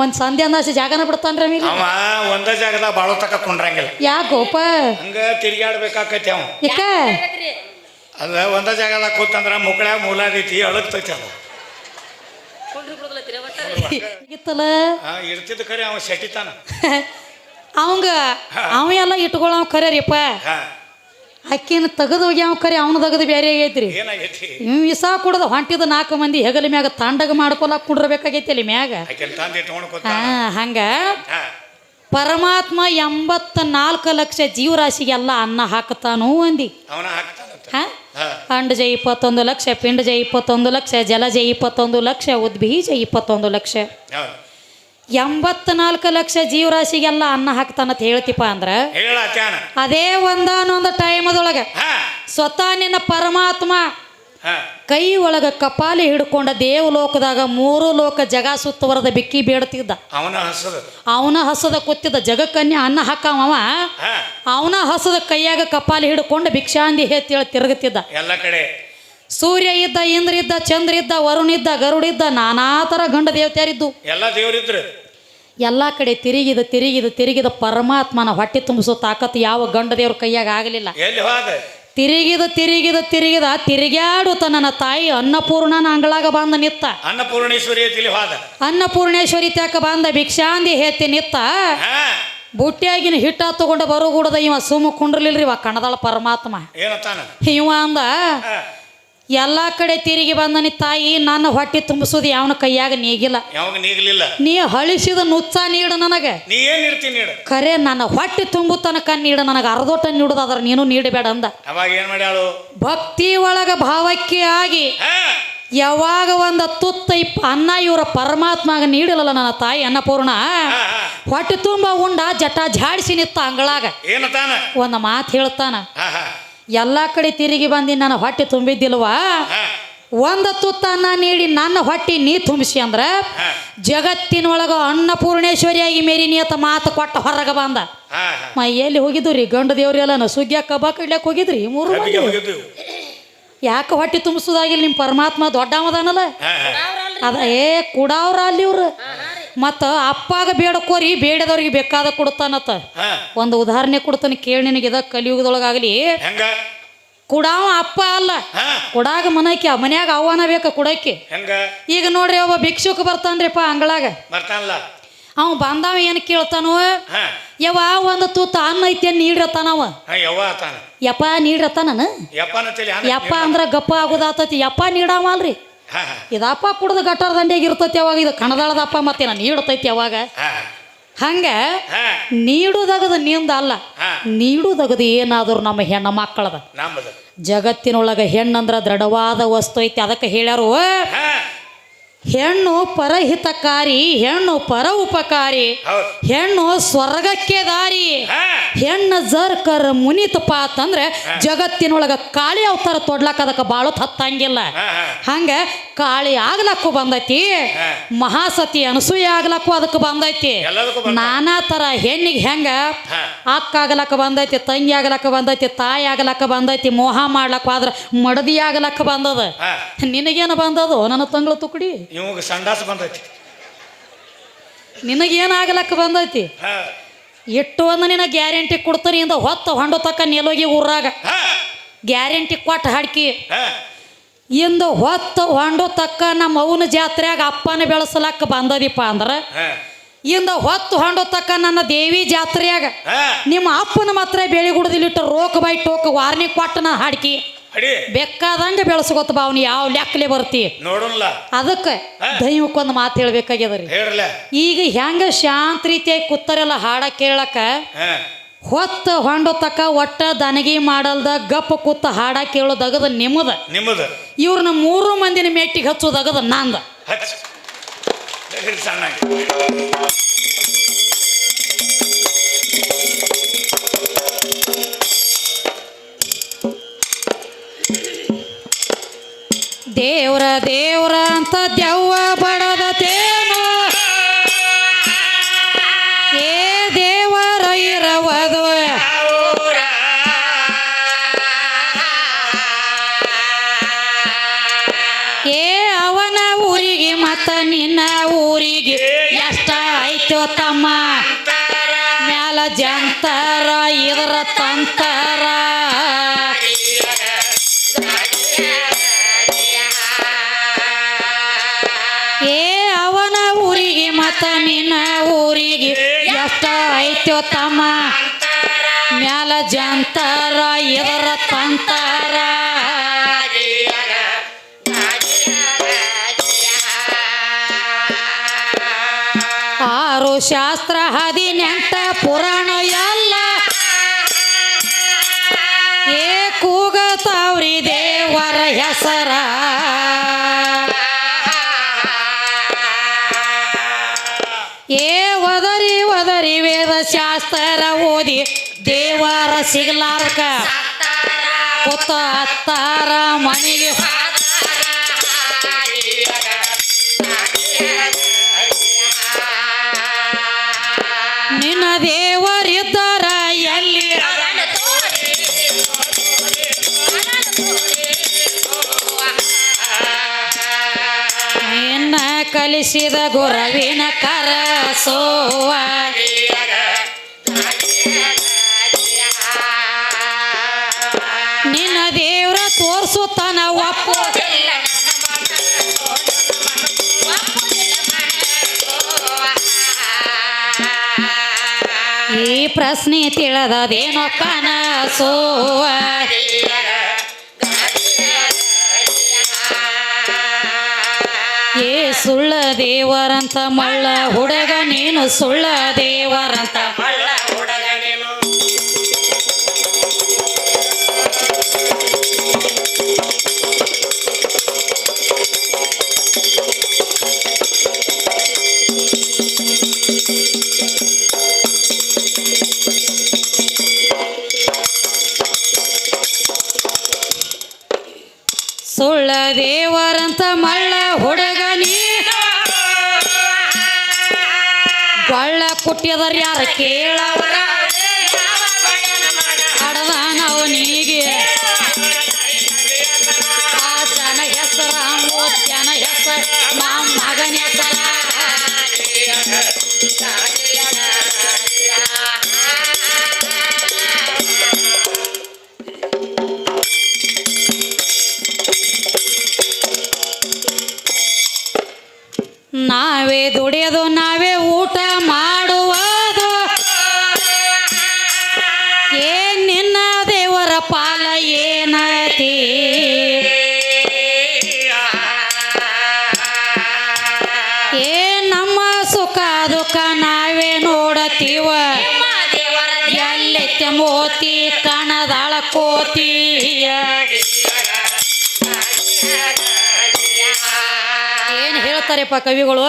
ಮಂದಿ ಸಂಧ್ಯಾ ಅಂದಾಸಿ ಜಾಗನ ಬಿಡ್ತಾನ್ರಿ ಆಮೇಲೆ ಅವ ಒಂದ ಜಾಗದಾಗ ಬಾಳೋ ತಕ ಕುಂಡ್ರಂಗಿಲ್ಲ. ಯಾಕೋಪ ಹಂಗ ತಿರ್ಗಾಡ್ಬೇಕಾಕತಿ ಅವ. ಯಾಕ ಅದ ಒಂದ ಜಾಗದಾಗ ಕೂತಂದ್ರ ಮುಕ್ಕಳ್ಯಾಗ ಮೂಲ ರೀತಿ ಅಳಗ್ತೈತಿ ಅವ. ಇತ್ತಲ್ಲ ಇರ್ತಿದ್ ಖರೆ ಅವ ಸೆಟಿತಾನ. ಅವಂಗ ಅವ ಎಲ್ಲ ಇಟ್ಕೊಳವ್ ಖರೇರಿಪ್ಪ. ಅಕ್ಕಿನ ತೆಗೆದು ಹೋಗ್ಯಾವ ಖರೆ ಅವನು ತೆಗೆದು ಬೇರೆ ಆಗೈತ್ರಿ. ಏನಾಗೈತಿ ವಿಸ ಕುಡ್ದ ಹೊಂಟಿದ 4 ಮಂದಿ ಹೆಗಲ ಮ್ಯಾಗ ತಾಂಡಗ ಮಾಡ್ಕೊಳಕ್ ಕುಡ್ರಬೇಕಾಗೈತಿ ಅಲ್ಲಿ ಮ್ಯಾಗ. ಹಂಗ ಪರಮಾತ್ಮ 84 ಲಕ್ಷ ಜೀವರಾಶಿಗೆಲ್ಲ ಅನ್ನ ಹಾಕ್ತಾನು ಅಂದಿ. ಅಂಡಜ 21 ಲಕ್ಷ, ಪಿಂಡಜ 21 ಲಕ್ಷ, ಜಲಜ 21 ಲಕ್ಷ, ಉದ್ಬೀಜ 21 ಲಕ್ಷ. 84 ಲಕ್ಷ ಜೀವರಾಶಿಗೆಲ್ಲ ಅನ್ನ ಹಾಕ್ತಾನಂತ ಹೇಳ್ತಿಪ್ಪ ಅಂದ್ರ ಅದೇ ಒಂದಾನೊಂದು ಟೈಮದೊಳಗ ಸ್ವತಃ ನಿನ್ನ ಪರಮಾತ್ಮ ಕೈ ಒಳಗ ಕಪಾಲಿ ಹಿಡ್ಕೊಂಡ ದೇವಲೋಕದಾಗ 3 ಲೋಕ ಜಗ ಸುತ್ತವರದ ಬಿಕ್ಕಿ ಬೇಡ್ತಿದ್ದ. ಅವನ ಹಸದ ಕೂತಿದ್ದ ಜಗಕ್ಕನ್ಯ ಅನ್ನ ಹಾಕವ. ಅವನ ಹಸದ ಕೈಯಾಗ ಕಪಾಲಿ ಹಿಡ್ಕೊಂಡು ಭಿಕ್ಷಾಂದಿ ಹೇಳಿ ತಿರುಗುತ್ತಿದ್ದ. ಎಲ್ಲ ಕಡೆ ಸೂರ್ಯ ಇದ್ದ, ಇಂದ್ರ ಇದ್ದ, ಚಂದ್ರ ಇದ್ದ, ವರುಣ ಇದ್ದ, ಗರುಡಿದ್ದ, ನಾನಾ ತರ ಗಂಡ ದೇವತೆಯರಿದ್ದು. ಎಲ್ಲ ದೇವರಿದ್ರು. ಎಲ್ಲ ಕಡೆ ತಿರುಗಿದ ಪರಮಾತ್ಮನ ಹೊಟ್ಟೆ ತುಂಬಿಸೋ ತಾಕತ್ತು ಯಾವ ಗಂಡ ದೇವ್ರ ಕೈಯಾಗ ಆಗಲಿಲ್ಲ. ತಿರುಗ್ಯಾಡುತ್ತ ನನ್ನ ತಾಯಿ ಅನ್ನಪೂರ್ಣನ ಅಂಗಳಾಗ ಬಂದ ನಿತ್ತ. ಅನ್ನಪೂರ್ಣೇಶ್ವರಿ ತ್ಯಾಕ ಬಂದ ಭಿಕ್ಷಾಂದಿ ಹೇತಿ ನಿತ್ತ. ಬುಟ್ಟಿಯಾಗಿನ ಹಿಟ್ಟ ತಗೊಂಡ ಬರುಗೂಡದ ಇವ ಸುಮ್ಮ ಕುಂಡ್ರಲಿಲ್ರಿ ಇವ ಕಣದಾಳ ಪರಮಾತ್ಮ. ಇವ ಅಂದ ಎಲ್ಲಾ ಕಡೆ ತಿರುಗಿ ಬಂದನಿ ತಾಯಿ, ನನ್ನ ಹೊಟ್ಟೆ ತುಂಬಿಸೋದು ಯಾವನ ಕೈಯಾಗ ನೀಗಿಲ್ಲ. ನೀ ಹಳಿಸಿದ ನುಚ್ಚ ನೀಡ ನನಗ, ಖರೆ ನನ್ನ ಹೊಟ್ಟೆ ತುಂಬು ತನಕ ನೀಡ ನನಗ. ಅರ್ಧೋಟ ನೀಡುದಾದ್ರ ನೀನು ನೀಡಬೇಡ ಅಂದ. ಭಕ್ತಿ ಒಳಗ ಭಾವಕ್ಕೆ ಆಗಿ ಯಾವಾಗ ಒಂದ ತುತ್ತ ಅನ್ನ ಇವರ ಪರಮಾತ್ಮಾಗ ನೀಡಲಲ್ಲ ನನ್ನ ತಾಯಿ ಅನ್ನಪೂರ್ಣ. ಹೊಟ್ಟೆ ತುಂಬ ಉಂಡ ಜಟ ಜಾಡಿಸಿ ನಿತ್ತ ಅಂಗಳಾಗ. ಒಂದ ಮಾತು ಹೇಳ್ತಾನ, ಎಲ್ಲಾ ಕಡೆ ತಿರುಗಿ ಬಂದಿ ನನ್ನ ಹೊಟ್ಟೆ ತುಂಬಿದ್ದಿಲ್ವಾ, ಒಂದು ತುತ್ತ ಅನ್ನ ನೀಡಿ ನನ್ನ ಹೊಟ್ಟೆ ನೀ ತುಂಬಿಸಿ ಅಂದ್ರ ಜಗತ್ತಿನೊಳಗ ಅನ್ನಪೂರ್ಣೇಶ್ವರಿಯಾಗಿ ಮೇರಿ ನೀತ ಮಾತು ಕೊಟ್ಟ ಹೊರಗ ಬಂದ. ಎಲ್ಲಿ ಹೋಗಿದ್ದು ರೀ ಗಂಡ ದೇವ್ರೆಲ್ಲ ಸುಗ್ಗ್ಯಾಕ ಕಬ್ಬ ಕಡ್ಲಿಕ್ಕೆ ಹೋಗಿದ್ರಿ 3 ಯಾಕೆ ಹೊಟ್ಟೆ ತುಂಬಿಸೋದಾಗಿಲ್ಲ? ನಿಮ್ಮ ಪರಮಾತ್ಮ ದೊಡ್ಡವದಾನಲ್ಲ ಅದ ಕುಡಾವ್ರ ಅಲ್ಲಿ ಇವ್ರು. ಮತ್ತ ಅಪ್ಪಾಗ ಬೇಡಕೋರಿ ಬೇಡದವ್ರಿಗೆ ಬೇಕಾದ ಕೊಡ್ತಾನತ್ತ. ಒಂದು ಉದಾಹರಣೆ ಕೊಡ್ತಾನೆ ಕೇಳಿ ನಿನಗೆ. ಇದ ಕಲಿಯುಗದೊಳಗಾಗ್ಲಿ ಕುಡಾವ ಅಪ್ಪ ಅಲ್ಲ, ಕುಡಾಗ ಮನ್ಯಾಗ ಆಹ್ವಾನ ಬೇಕ ಕುಡಕ್ಕೆ. ಈಗ ನೋಡ್ರಿ ಒಬ್ಬ ಭಿಕ್ಷುಕ ಬರ್ತಾನ್ರಿಪ್ಪ ಅಂಗಳಾಗ. ಅವ ಬಂದಾವ ಏನ್ ಕೇಳ್ತಾನೋ, ಯವ್ವ ಒಂದು ತೂತ ಅನ್ನ ಐತಿ ನೀಡಿರತ್ತಾನವ. ಯಪ್ಪ ನೀಡಿರತ್ತಾನ. ಯಪ್ಪ ಅಂದ್ರ ಗಪ್ಪ ಆಗುದಾತತಿ. ಯಪ್ಪ ನೀಡಾವ ಅಲ್ರಿ, ಇದಪ್ಪ ಕುಡ್ದು ಗಟ್ಟಾರ ದಂಡಿಯಾಗ ಇರ್ತೈತಿ ಅವಾಗ. ಇದು ಕಣದಾಳದಪ್ಪ ಮತ್ತೇನ ನೀಡ್ತೈತಿ ಅವಾಗ. ಹಂಗ ನೀಡುದಗದ ನಿಂದ ಅಲ್ಲ, ನೀಡುದಗದ ಏನಾದ್ರು ನಮ್ಮ ಹೆಣ್ಣು ಮಕ್ಕಳದ. ಜಗತ್ತಿನೊಳಗ ಹೆಣ್ಣಂದ್ರ ದೃಢವಾದ ವಸ್ತು ಐತಿ. ಅದಕ್ಕೆ ಹೇಳ್ಯಾರು, ಹೆಣ್ಣು ಪರಹಿತಕಾರಿ, ಹೆಣ್ಣು ಪರ ಉಪಕಾರಿ, ಹೆಣ್ಣು ಸ್ವರ್ಗಕ್ಕೆ ದಾರಿ. ಹೆಣ್ಣ ಜರ್ಕರ್ ಮುನಿತಪ್ಪ ಅಂತಂದ್ರೆ ಜಗತ್ತಿನೊಳಗ ಕಾಳಿ ಅವತಾರ ತೊಡ್ಲಾಕ ಅದಕ್ಕೆ ಬಾಳತ್ ಹತ್ತಂಗಿಲ್ಲ. ಹಂಗ ಕಾಳಿ ಆಗ್ಲಕ್ಕೂ ಬಂದೈತಿ, ಮಹಾಸತಿ ಅನಸೂಯ ಆಗ್ಲಕ್ಕೂ ಅದಕ್ಕೆ ಬಂದೈತಿ. ನಾನಾ ತರ ಹೆಣ್ಣಿಗೆ ಹೆಂಗ ಅಕ್ಕ ಆಗ್ಲಕ್ಕ ಬಂದೈತಿ, ತಂಗಿ ಆಗ್ಲಕ್ಕ ಬಂದೈತಿ, ತಾಯಿ ಆಗ್ಲಕ್ಕ ಬಂದೈತಿ, ಮೋಹ ಮಾಡ್ಲಕ್ಕ ಆದ್ರ ಮಡದಿ ಆಗ್ಲಕ್ಕ ಬಂದದ. ನಿನಗೇನು ಬಂದದು ನನ್ನ ತಂಗಳ ತುಕಡಿ? ಸಂಡಾಸ ಬಂದೈತಿ. ನಿನಗೇನಾಗ್ಲಕ್ಕ ಬಂದೈತಿ? ಇಟ್ಟು ಒಂದು ನಿನ್ನ ಗ್ಯಾರಂಟಿ ಕೊಡ್ತಾನೆ. ಇಂದ ಹೊತ್ತು ಹೊಂಡು ತಕ್ಕ ನೆಲೋಗಿ ಊರಾಗ ಗ್ಯಾರಂಟಿ ಕೊಟ್ಟು ಹಾಡ್ಕಿ. ಇಂದ ಹೊತ್ತು ಹೊಂಡು ತಕ್ಕ ನಮ್ಮ ಅವನ ಜಾತ್ರೆಯಾಗ ಅಪ್ಪನ ಬೆಳೆಸಲಕ್ಕ ಬಂದದಿಪ್ಪ ಅಂದ್ರ, ಇಂದ ಹೊತ್ತು ಹೊಂಡು ತಕ್ಕ ನನ್ನ ದೇವಿ ಜಾತ್ರೆಯಾಗ ನಿಮ್ಮ ಅಪ್ಪನ ಮಾತ್ರ ಬೆಳಿಗುಡದಿಲ್ಲಿಟ್ಟು ರೋಕ್ ಬೈ ಟೋಕ್ ವಾರ್ನಿಂಗ್ ಕೊಟ್ಟು ನಾ ಹಾಡ್ಕಿ ಬೇಕಾದಂಗ ಬೆಳೆಸ್ಕೊತ ಬಾ. ಅವ್ನು ಯಾವ ಲೆಕ್ಕಲೆ ಬರ್ತಿ ನೋಡಲ್ಲ. ಅದಕ್ಕೆ ದೈವಕ್ಕೊಂದು ಮಾತು ಹೇಳ್ಬೇಕಾಗ್ಯದ್ರಿ. ಈಗ ಹೆಂಗ ಶಾಂತ ರೀತಿಯಾಗಿ ಕೂತಾರಲ್ಲ ಹಾಡ ಕೇಳಕ, ಹೊತ್ತು ಹೊಂಡು ತಕ್ಕ ಒಟ್ಟ ದನಗಿ ಮಾಡಲ್ದ ಗಪ್ಪ ಕೂತ ಹಾಡ ಕೇಳೋದಗದ ನಿಮ್ಮದ. ಇವ್ರನ್ನ 3 ಮಂದಿನ ಮೆಟ್ಟಿಗೆ ಹಚ್ಚೋದಗದ ನಂದ. ದೇವ್ರ ದೇವ್ರ ಅಂತ ದೆವ್ವ ಬಡದತೇನು, ಏ ದೇವರ ಇರವದು. ಏ ಅವನ ಊರಿಗೆ ಮತ್ತ ನಿನ್ನ ಊರಿಗೆ ಎಷ್ಟ ಐತೋ ತಮ್ಮ ಮ್ಯಾಲ ಜಂತರ ಇದರ ತಂತರ ಏ ಅವನ ಊರಿಗೆ ಮತ ನಿನ್ನ ಊರಿಗೆ ಎಷ್ಟ ಐತೋ ತಮ್ಮ ಮ್ಯಾಲ ಜಂತರ ಇದರ ತಂತರ ಆರು ಶಾಸ್ತ್ರ 18 ಪುರಾಣ ಎಲ್ಲ ಏ ಕೂಗತಾವ್ರಿ ದೇವರ ಹೆಸರ ಏ ಒದರಿ ಒದರಿ ವೇದ ಶಾಸ್ತ್ರ ಓದಿ ದೇವರ ಸಿಗ್ಲಾರ್ಕ ಕೂತ ಹತ್ತಾರ ಮನೆಗೆ ನಿನ್ನ ದೇವರಿದ್ದಾರ ಎಲ್ಲಿ ನಿನ್ನ ಕಲಿಸಿದ ಗುರವಿನ ಕರಸೋವ ನಿನ್ನ ದೇವ್ರ ತೋರ್ಸುತ್ತಾನ ಒಪ್ಪು ಈ ಪ್ರಶ್ನೆ ತಿಳಿದದೇನೋ ಕನಸೋವ ಏ ಸುಳ್ಳ ದೇವರಂತ ಮಳ್ಳ ಹುಡುಗ ನೀನು ಸುಳ್ಳ ದೇವರಂತ ಮಳ್ಳ ಹುಡುಗ ನೀನು ಸುಳ್ಳ ದೇವರಂತ ಮಳ್ಳ ಹುಡುಗ ನೀನು ಗೊಳ್ಳ ಕುಟ್ಟಿಯದರ ಯಾರ ಕೇಳವರ ಹಡದಾನವು ನಿನಗೆ ಆ ಜನ ಹೆಸರ ಮೂತ್ಯನ ಹೆಸರ ನಮ್ಮ ಮಗನ ಹೆಸರ ನಾವೇ ದುಡಿಯೋದು ನಾವೇ ಊಟ ಮಾಡುವುದು ಏನ್ ನಿನ್ನ ದೇವರ ಪಾಲ ಏನತಿ ಏ ನಮ್ಮ ಸುಖ ದುಃಖ ನಾವೇ ನೋಡತೀವ ಎಲ್ಲೆತ್ತ ಮೋತಿ ಕಣದಾಳ ಕೋತಿಯ ಏನ್ ಹೇಳ್ತಾರೆಪ್ಪ ಕವಿಗಳು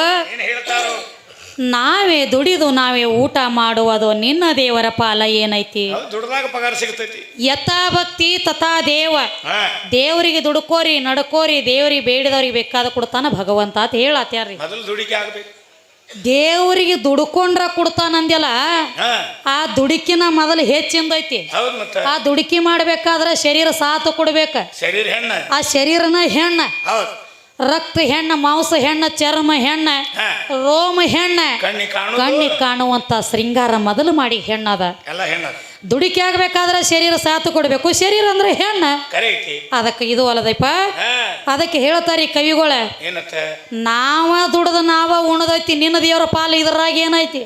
ನಾವೇ ದುಡಿದು ನಾವೇ ಊಟ ಮಾಡುವುದು ನಿನ್ನ ದೇವರ ಪಾಲ ಏನೈತಿ ದುಡ್ದಾಗ ಪಗಾರ ಸಿಗ್ತೈತಿ ಯಥಾ ಭಕ್ತಿ ತಥಾ ದೇವ ದೇವರಿಗೆ ದುಡ್ಕೋರಿ ನಡ್ಕೋರಿ ದೇವರಿಗೆ ಬೇಡಿದವ್ರಿಗೆ ಬೇಕಾದ ಕೊಡ್ತಾನ ಭಗವಂತ ಅಂತ ಹೇಳತ್ಯಾರ್ರಿ ಮೊದಲು ದುಡಿಕೆ ಆಗ್ಬೇಕು ದೇವರಿಗೆ ದುಡ್ಕೊಂಡ್ರ ಕೊಡ್ತಾನಂದ್ಯಲ್ಲ ಆ ದುಡುಕಿನ ಮೊದಲು ಹೆಚ್ಚಿಂದೈತಿ ಆ ದುಡುಕಿ ಮಾಡ್ಬೇಕಾದ್ರೆ ಶರೀರ ಸಾಥ್ ಕೊಡ್ಬೇಕ ಶರೀರ ಹೆಣ್ಣ ಆ ಶರೀರನ ಹೆಣ್ಣ ರಕ್ತ ಹೆಣ್ಣ ಮಾಂಸ ಹೆಣ್ಣ ಚರ್ಮ ಹೆಣ್ಣ ರೋಮ ಹೆಣ್ಣ ಕಣ್ಣಿ ಕಾಣುವಂತ ಶೃಂಗಾರ ಮೊದಲು ಮಾಡಿ ಹೆಣ್ಣದ ದುಡುಕಿ ಆಗ್ಬೇಕಾದ್ರೆ ಶರೀರ ಸಾಥ್ ಕೊಡ್ಬೇಕು ಶರೀರ ಅಂದ್ರೆ ಹೆಣ್ಣ ಅದಕ್ಕೆ ಇದು ಅಲ್ಲದಪ್ಪ ಅದಕ್ಕೆ ಹೇಳ್ತಾರಿ ಕವಿಗಳ ನಾವ ದುಡ್ದ ನಾವ ಉಣದೈತಿ ನಿನ್ನ ದೇವರ ಪಾಲ ಇದ್ರಾಗ ಏನೈತಿ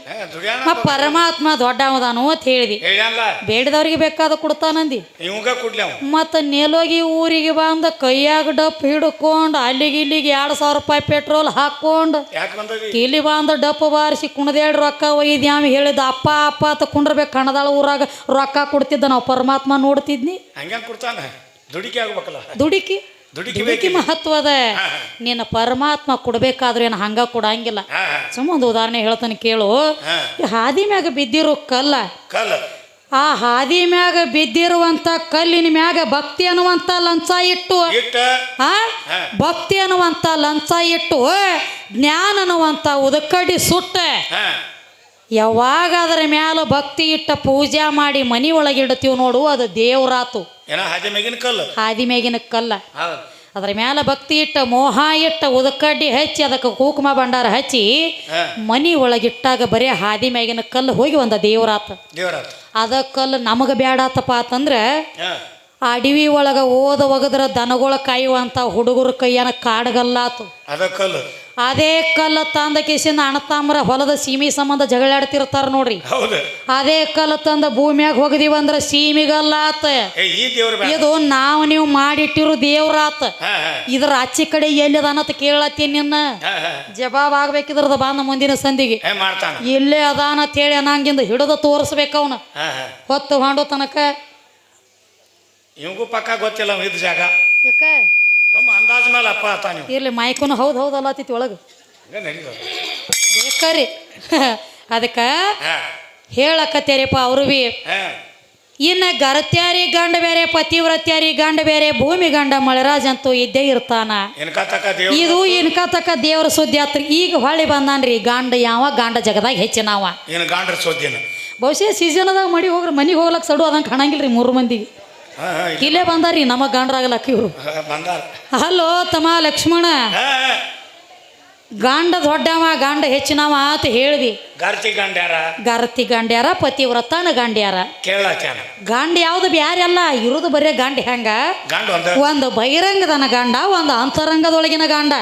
ಪರಮಾತ್ಮ ದೊಡ್ಡವದಾನು ಅಂತ ಹೇಳಿದಿ ಬೇಡಿದವ್ರಿಗೆ ಬೇಕಾದ ಕೊಡ್ತಾನಂದಿ ಮತ್ತ ನೆಲೋಗಿ ಊರಿಗೆ ಬಂದ ಕೈಯಾಗ ಡಪ್ ಹಿಡ್ಕೊಂಡು ಅಲ್ಲಿಗೆ ಇಲ್ಲಿಗೆ 2,000 ರೂಪಾಯಿ ಪೆಟ್ರೋಲ್ ಹಾಕೊಂಡು ಇಲ್ಲಿ ಬಂದ ಡಪ್ ಬಾರಿಸಿ ಕುಣದೇಳು ರೊಕ್ಕ ಒಯ್ದ್ಯಾವ ಹೇಳಿದ ಅಪ್ಪ ಅಪ್ಪ ಅಂತ ಕುಂಡ್ರಬೇಕು ಕಣದಾಳ ಊರಾಗ ರೊಕ್ಕ ಕೊಡ್ತಿದ್ದ ನಾವು ಪರಮಾತ್ಮ ನೋಡ್ತಿದ್ನಿ ದುಡುಕಿ ಮಹತ್ವದ ನಿನ್ನ ಪರಮಾತ್ಮ ಕೊಡ್ಬೇಕಾದ್ರೆ ಏನು ಹಂಗ ಕೊಡಂಗಿಲ್ಲ ಸುಮ್ಮ ಒಂದು ಉದಾಹರಣೆ ಹೇಳ್ತಾನೆ ಕೇಳು ಹಾದಿ ಮ್ಯಾಗ ಬಿದ್ದಿರೋ ಕಲ್ಲ ಆ ಹಾದಿ ಮ್ಯಾಗ ಬಿದ್ದಿರುವಂತ ಕಲ್ಲಿನ ಮ್ಯಾಗ ಭಕ್ತಿ ಅನ್ನುವಂತ ಲಂಚ ಇಟ್ಟು ಭಕ್ತಿ ಅನ್ನುವಂತ ಲಂಚ ಇಟ್ಟು ಜ್ಞಾನ ಅನ್ನುವಂತ ಉದಕಡಿ ಸುಟ್ಟ ಯಾವಾಗ ಅದರ ಮ್ಯಾಲ ಭಕ್ತಿ ಇಟ್ಟ ಪೂಜಾ ಮಾಡಿ ಮನಿ ಒಳಗಿಡ್ತೀವಿ ನೋಡು ಅದು ದೇವ್ರಾತು ಹಾದಿ ಮ್ಯಾಗಿನ ಕಲ್ಲ ಅದ್ರ ಮ್ಯಾಲ ಭಕ್ತಿ ಇಟ್ಟ ಮೋಹ ಇಟ್ಟ ಉದಕಡ್ಡಿ ಹಚ್ಚಿ ಅದಕ್ಕೆ ಕುಂಕುಮ ಭಂಡಾರ ಹಚ್ಚಿ ಮನಿ ಒಳಗಿಟ್ಟಾಗ ಬರೀ ಹಾದಿ ಮ್ಯಾಗಿನ ಕಲ್ಲು ಹೋಗಿ ಒಂದ ದೇವರಾತ ಅದ ಕಲ್ಲು ನಮಗೆ ಬೇಡಾತಪ್ಪ ಅಂತಂದ್ರೆ ಅಡವಿ ಒಳಗ ಓದ ಒಗದ್ರ ದನಗಳ ಕಾಯುವಂತ ಹುಡುಗರ ಕೈಯನ ಕಾಡಗಲ್ಲಾತು ಅದೇ ಕಲ್ಲ ತಂದ ಕಿಸಿಂದ ಅಣತಾಮ್ರ ಹೊಲದ ಸೀಮಿ ಸಂಬಂಧ ಜಗಳಾಡ್ತಿರ್ತಾರ ನೋಡ್ರಿ ಅದೇ ಕಲ್ಲ ತಂದ ಭೂಮಿಯಾಗ ಹೋಗದಿವಂದ್ರ ಸೀಮಿಗಲ್ಲಾತ ಇದು ನೀವು ಮಾಡಿಟ್ಟಿರೋ ದೇವ್ರಾತ ಇದ್ರ ಆಚೆ ಕಡೆ ಎಲ್ಲಿದ ಅನ್ನತ್ ಕೇಳತ್ತೀನಿ ನಿನ್ನ ಜವಾಬ್ ಆಗ್ಬೇಕಿದ್ರದ ಬಾಂದ ಮುಂದಿನ ಸಂದಿಗೆ ಇಲ್ಲೇ ಅದಾನತ್ ಹೇಳಿ ಅನ್ನಂಗಿಂದ ಹಿಡಿದು ತೋರಿಸ್ಬೇಕ ಅವನ ಹೊತ್ತು ಹಾಂಡೋ ತನಕ ಇವಂಗೂ ಪಕ್ಕ ಗೊತ್ತಿಲ್ಲ ಇದ್ ಜಾಗ ಅಂದಾಜ್ ಮೇಲೆ ಅಪ್ಪ ಆತ ನೀವು ಇರ್ಲಿ ಮೈಕೂನು ಹೌದು ಹೌದು ಅಲ್ಲತ್ತಿತ್ತು ಒಳಗೆ ಬೇಕರಿ ಅದಕ್ಕೆ ಹೇಳಕತ್ತೇರಿಪ್ಪ ಅವರು ಬಿ ಇನ್ನು ಗರತ್ಯಾರಿ ಗಂಡ ಬೇರೆ ಪತಿವ್ರತ್ಯಾರಿ ಗಂಡ ಬೇರೆ ಭೂಮಿ ಗಂಡ ಮಳೆರಾಜ್ ಅಂತೂ ಇದ್ದೇ ಇರ್ತಾನ ಇದು ಇನ್ಕತಕ್ಕ ದೇವ್ರ ಸುದ್ದಿ ಆತ್ರಿ ಈಗ ಹೊಳ್ಳಿ ಬಂದಾನ್ರಿ ಗಂಡ ಯಾವ ಗಂಡ ಜಗದಾಗ ಹೆಚ್ಚಿನವ ಗಂಡ್ರ ಸುದ್ದಿನ ಬಹುಶಃ ಸೀಸನ್ದಾಗ ಮಡಿ ಹೋಗ್ರಿ ಮನಿಗೆ ಹೋಗ್ಲಕ್ ಸಡು ಅದಂಗೆ ಕಾಣಂಗಿಲ್ರಿ 3 ಮಂದಿಗೆ ಇಲ್ಲೇ ಬಂದಾರ್ರಿ ನಮಗ್ ಗಂಡ್ರಾಗಲಕ್ಕ ಇವ್ರು ಹಲೋ ತಮ್ಮ ಲಕ್ಷ್ಮಣ ಗಂಡ ದೊಡ್ಡವ ಗಂಡ ಹೆಚ್ಚಿನವ ಅಂತ ಹೇಳ್ದಿ ಗರ್ತಿ ಗಂಡ್ಯಾರ ಪತಿವ್ರತನ ಗಂಡ್ಯಾರ ಗಂಡ ಯಾವ್ದು ಬ್ಯಾರೆ ಅಲ್ಲ ಇರುದು ಬರೇ ಗಂಡ ಹೆಂಗ ಒಂದು ಬಹಿರಂಗದನ ಗಂಡ ಒಂದು ಅಂತರಂಗದೊಳಗಿನ ಗಂಡ